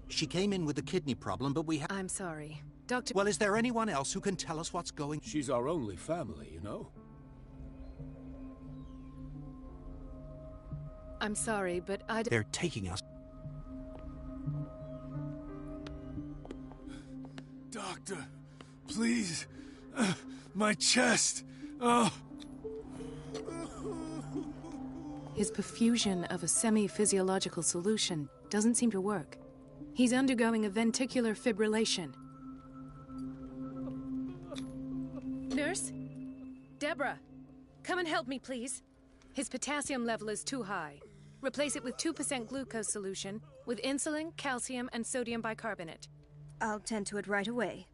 She came in with a kidney problem, but we have... I'm sorry. Dr. Well, is there anyone else who can tell us what's going... She's our only family, you know? I'm sorry, but They're taking us. Doctor, please. My chest. Oh. His perfusion of a semi-physiological solution doesn't seem to work. He's undergoing a ventricular fibrillation. Nurse? Deborah, come and help me, please. His potassium level is too high. Replace it with 2% glucose solution with insulin, calcium, and sodium bicarbonate. I'll tend to it right away.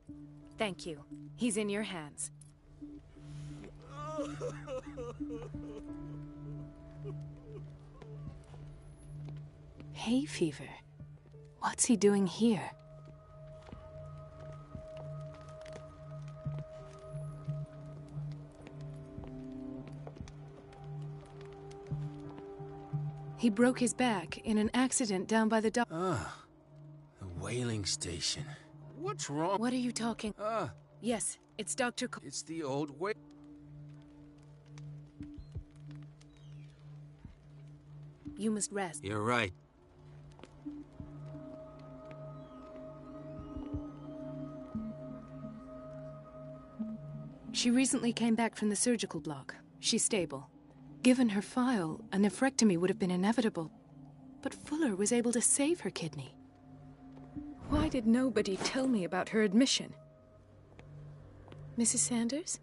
Thank you. He's in your hands. Hay fever. What's he doing here? He broke his back in an accident down by the dock. Ah, the whaling station. What's wrong? What are you talking? Yes, it's Dr. It's the old way. You must rest. You're right. She recently came back from the surgical block. She's stable. Given her file, a nephrectomy would have been inevitable. But Fuller was able to save her kidney. Why did nobody tell me about her admission? Mrs. Sanders?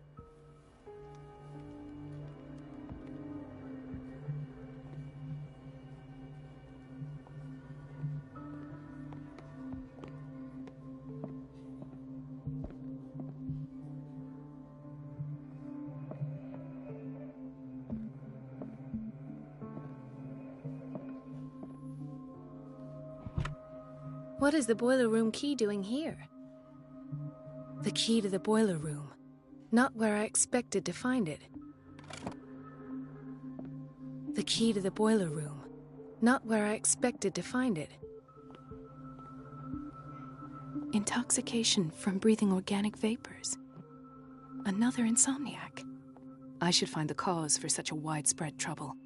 What is the boiler room key doing here? The key to the boiler room. Not where I expected to find it. The key to the boiler room. Not where I expected to find it. Intoxication from breathing organic vapors. Another insomniac. I should find the cause for such a widespread trouble.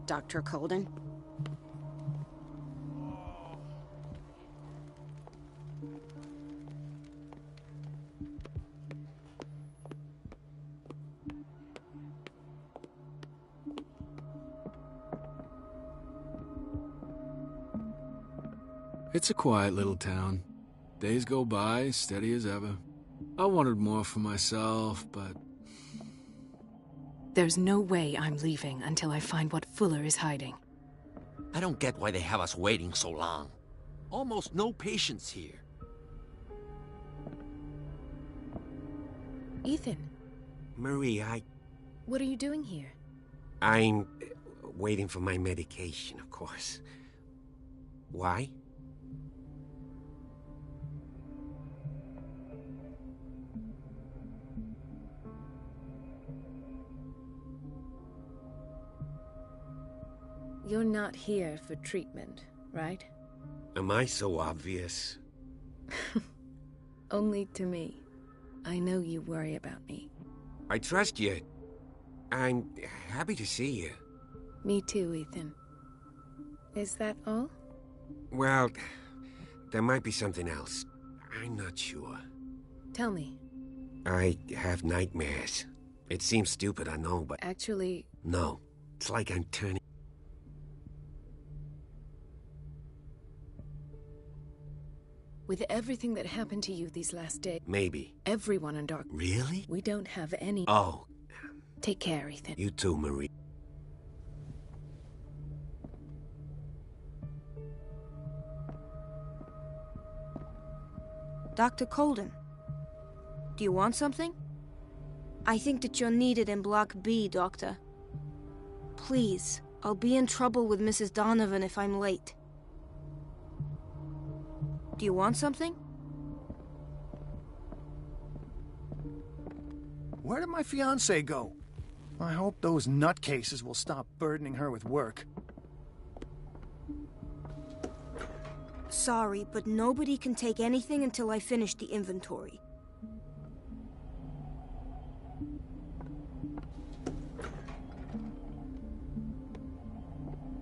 Dr. Colden? It's a quiet little town. Days go by, steady as ever. I wanted more for myself, but... There's no way I'm leaving until I find what Fuller is hiding. I don't get why they have us waiting so long. Almost no patients here. Ethan. Marie, What are you doing here? I'm waiting for my medication, of course. Why? You're not here for treatment, right? Am I so obvious? Only to me. I know you worry about me. I trust you. I'm happy to see you. Me too, Ethan. Is that all? Well, there might be something else. I'm not sure. Tell me. I have nightmares. It seems stupid, I know, but... Actually... No. It's like I'm turning... With everything that happened to you these last days... Maybe. Everyone in Dark... Really? We don't have any... Oh. Take care, Ethan. You too, Marie. Dr. Colden, do you want something? I think that you're needed in Block B, Doctor. Please, I'll be in trouble with Mrs. Donovan if I'm late. Do you want something? Where did my fiancée go? I hope those nutcases will stop burdening her with work. Sorry, but nobody can take anything until I finish the inventory.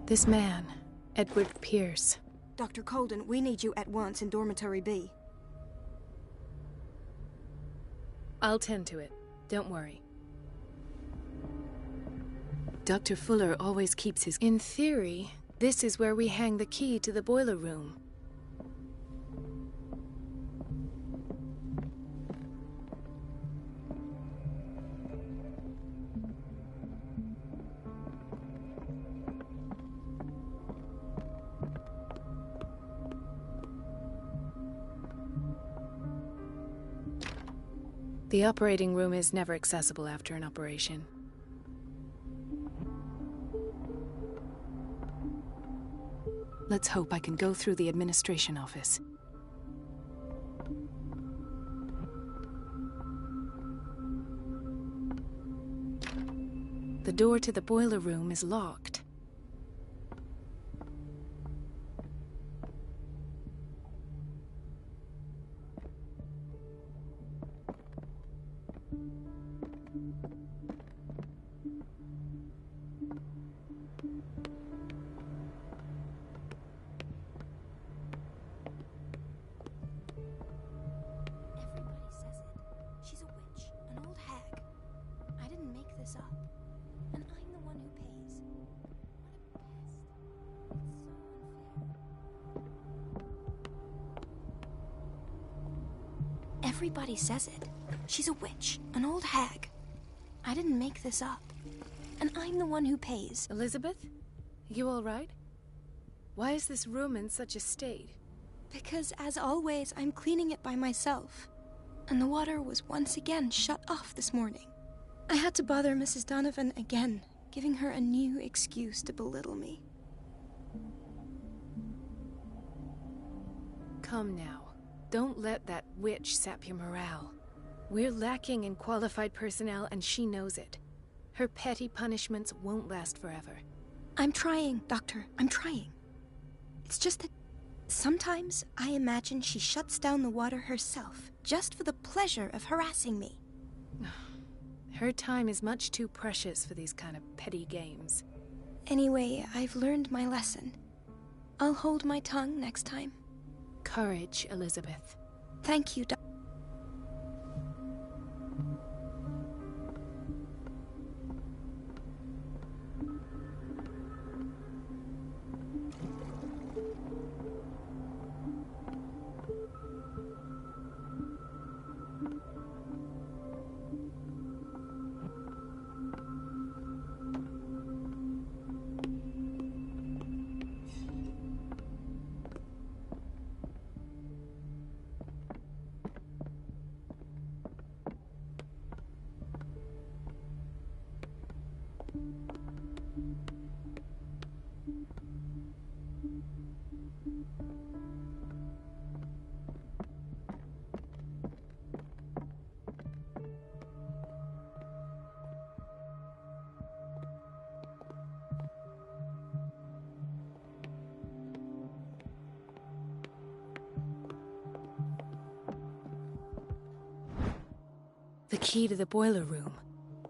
This man, Edward Pierce. Dr. Colden, we need you at once in Dormitory B. I'll tend to it. Don't worry. Dr. Fuller always keeps his... In theory, this is where we hang the key to the boiler room. The operating room is never accessible after an operation. Let's hope I can go through the administration office. The door to the boiler room is locked. Everybody says it. She's a witch, an old hag. I didn't make this up. And I'm the one who pays. Elizabeth? You all right? Why is this room in such a state? Because, as always, I'm cleaning it by myself. And the water was once again shut off this morning. I had to bother Mrs. Donovan again, giving her a new excuse to belittle me. Come now. Don't let that witch sap your morale. We're lacking in qualified personnel, and she knows it. Her petty punishments won't last forever. I'm trying, Doctor. I'm trying. It's just that sometimes I imagine she shuts down the water herself, just for the pleasure of harassing me. Her time is much too precious for these kind of petty games. Anyway, I've learned my lesson. I'll hold my tongue next time. Courage, Elizabeth. Thank you, key to the boiler room.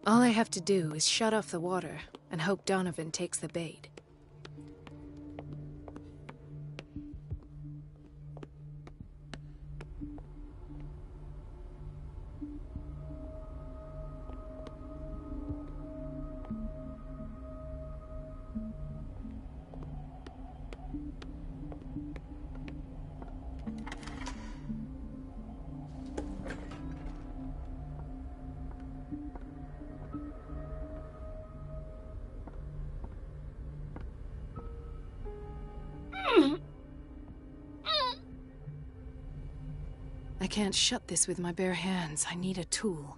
All I have to do is shut off the water and hope Donovan takes the bait. I can't shut this with my bare hands. I need a tool.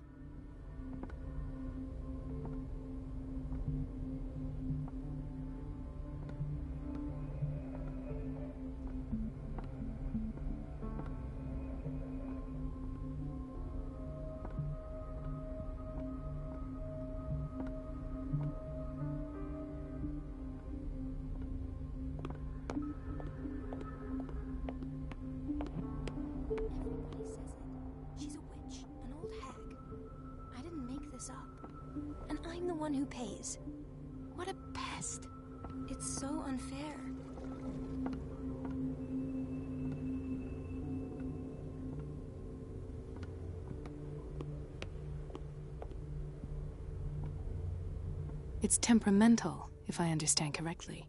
And I'm the one who pays. What a pest. It's so unfair. It's temperamental, if I understand correctly.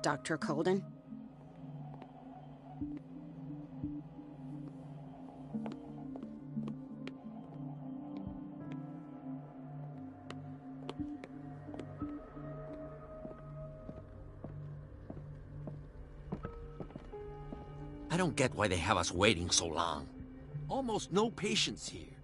Dr. Colden? I don't get why they have us waiting so long. Almost no patients here.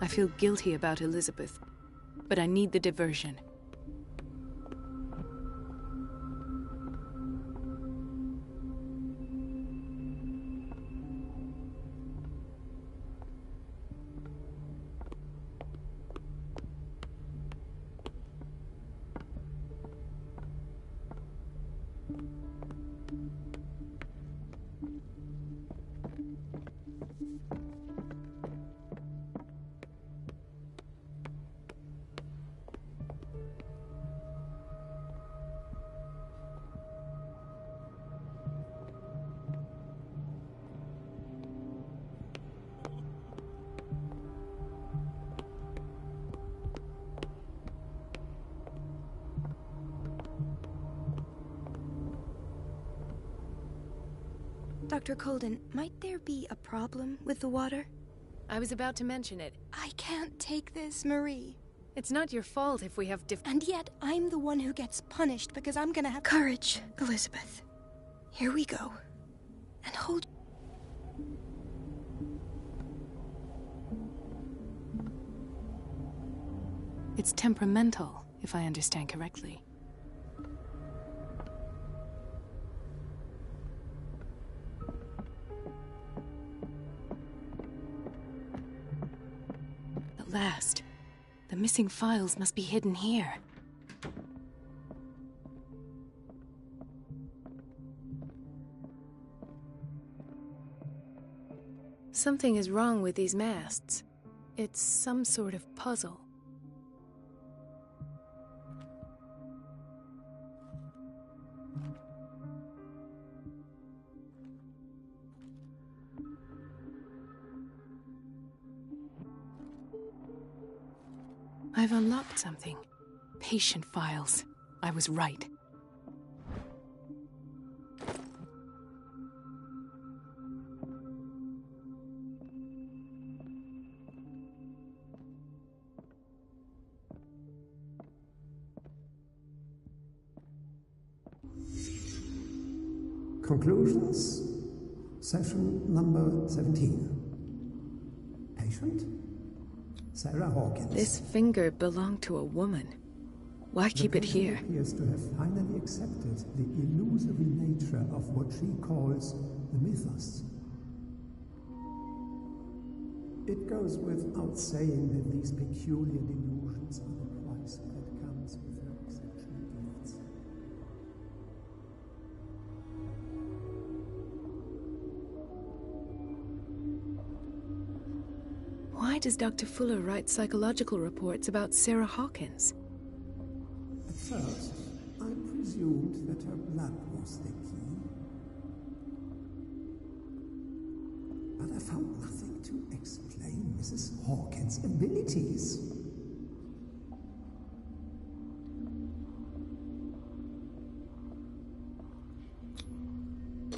I feel guilty about Elizabeth, but I need the diversion. Dr. Colden, might there be a problem with the water? I was about to mention it. I can't take this, Marie. It's not your fault if we have And yet, I'm the one who gets punished because I'm gonna have courage, Elizabeth. Here we go. And hold... It's temperamental, if I understand correctly. At last. The missing files must be hidden here. Something is wrong with these masts. It's some sort of puzzle. I've unlocked something. Patient files. I was right. Conclusions, session number 17. Patient, Sarah Hawkins. This finger belonged to a woman. Why keep it here? The patient appears to have finally accepted the illusory nature of what she calls the mythos. It goes without saying that these peculiar delusions are the price that comes with her exceptional gifts. Why does Dr. Fuller write psychological reports about Sarah Hawkins? At first, I presumed that her blood was the key. But I found nothing to explain Mrs. Hawkins' abilities.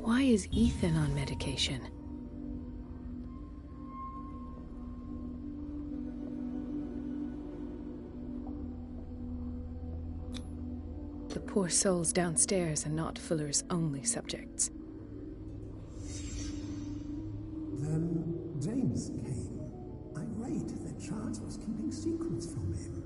Why is Ethan on medication? The poor souls downstairs are not Fuller's only subjects. Then James came, irate that Charles was keeping secrets from him.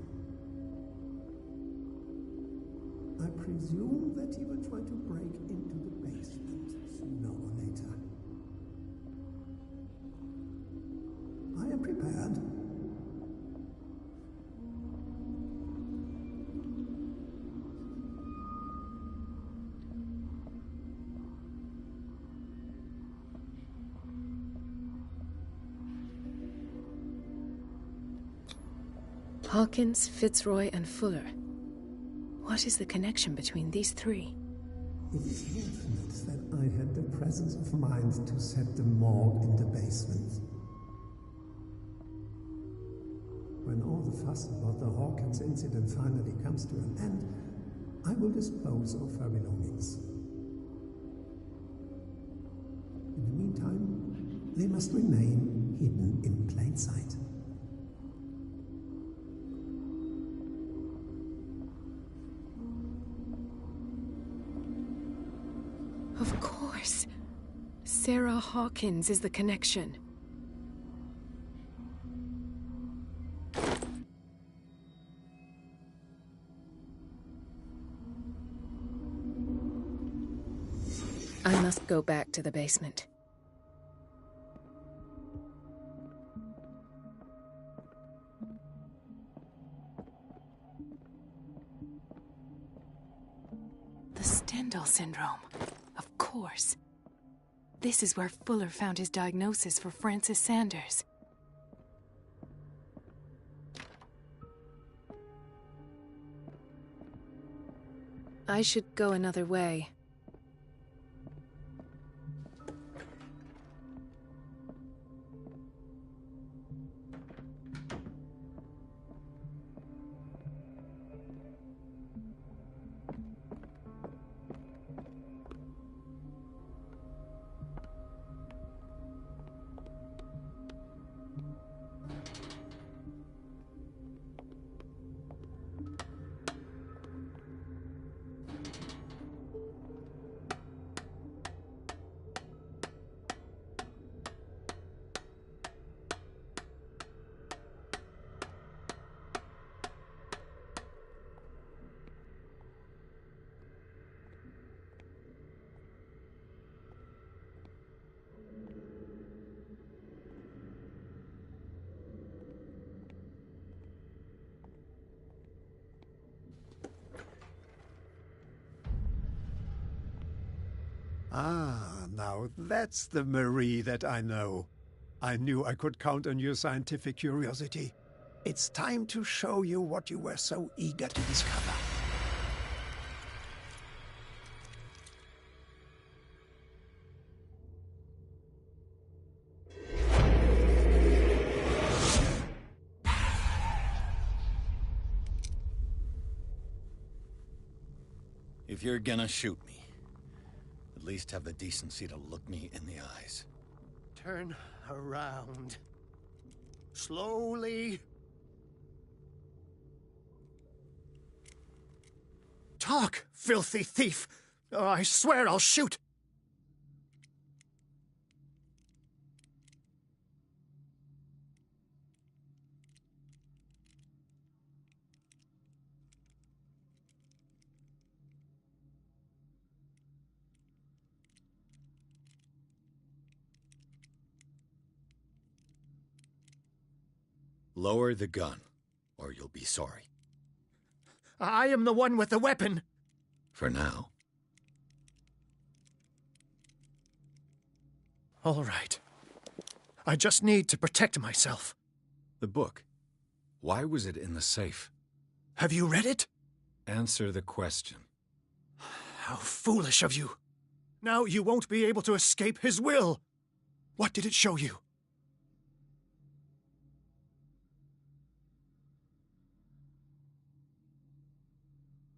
I presume that he will try to break into the basement sooner or later. I am prepared. Hawkins, Fitzroy, and Fuller. What is the connection between these three? It is fortunate that I had the presence of mind to set the morgue in the basement. When all the fuss about the Hawkins incident finally comes to an end, I will dispose of her belongings. In the meantime, they must remain hidden in plain sight. Of course. Sarah Hawkins is the connection. I must go back to the basement. The Stendhal syndrome. Of course. This is where Fuller found his diagnosis for Francis Sanders. I should go another way. Ah, now that's the Marie that I know. I knew I could count on your scientific curiosity. It's time to show you what you were so eager to discover. If you're gonna shoot me, at least have the decency to look me in the eyes. Turn around. Slowly. Talk, filthy thief! Oh, I swear I'll shoot! Lower the gun, or you'll be sorry. I am the one with the weapon! For now. All right. I just need to protect myself. The book. Why was it in the safe? Have you read it? Answer the question. How foolish of you. Now you won't be able to escape his will. What did it show you?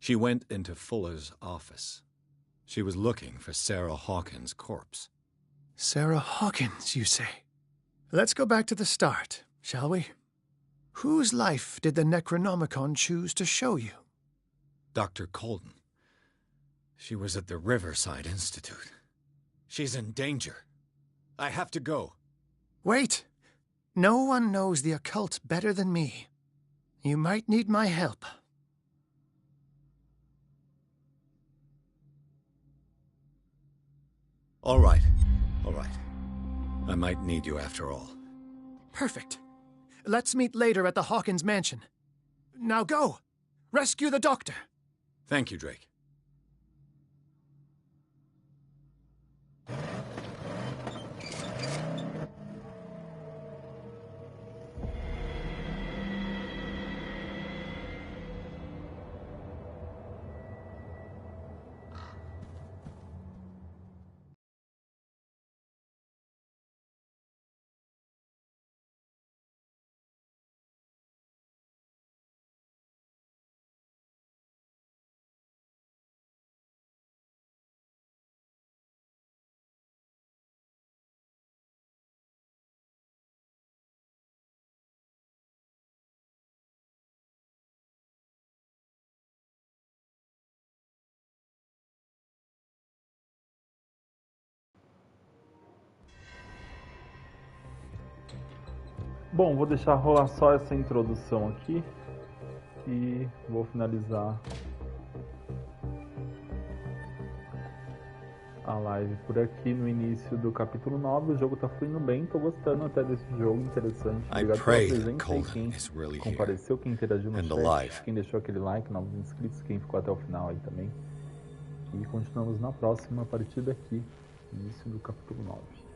She went into Fuller's office. She was looking for Sarah Hawkins' corpse. Sarah Hawkins, you say? Let's go back to the start, shall we? Whose life did the Necronomicon choose to show you? Dr. Colden. She was at the Riverside Institute. She's in danger. I have to go. Wait. No one knows the occult better than me. You might need my help. All right. All right. I might need you after all. Perfect. Let's meet later at the Hawkins mansion. Now go! Rescue the doctor! Thank you, Drake. Bom, vou deixar rolar só essa introdução aqui e vou finalizar a live por aqui no início do capítulo 9. O jogo tá fluindo bem, tô gostando até desse jogo, interessante. Obrigado pela presença e quem compareceu, quem interagiu no chat, quem deixou aquele like, novos inscritos, quem ficou até o final aí também. E continuamos na próxima, a partir daqui, início do capítulo 9.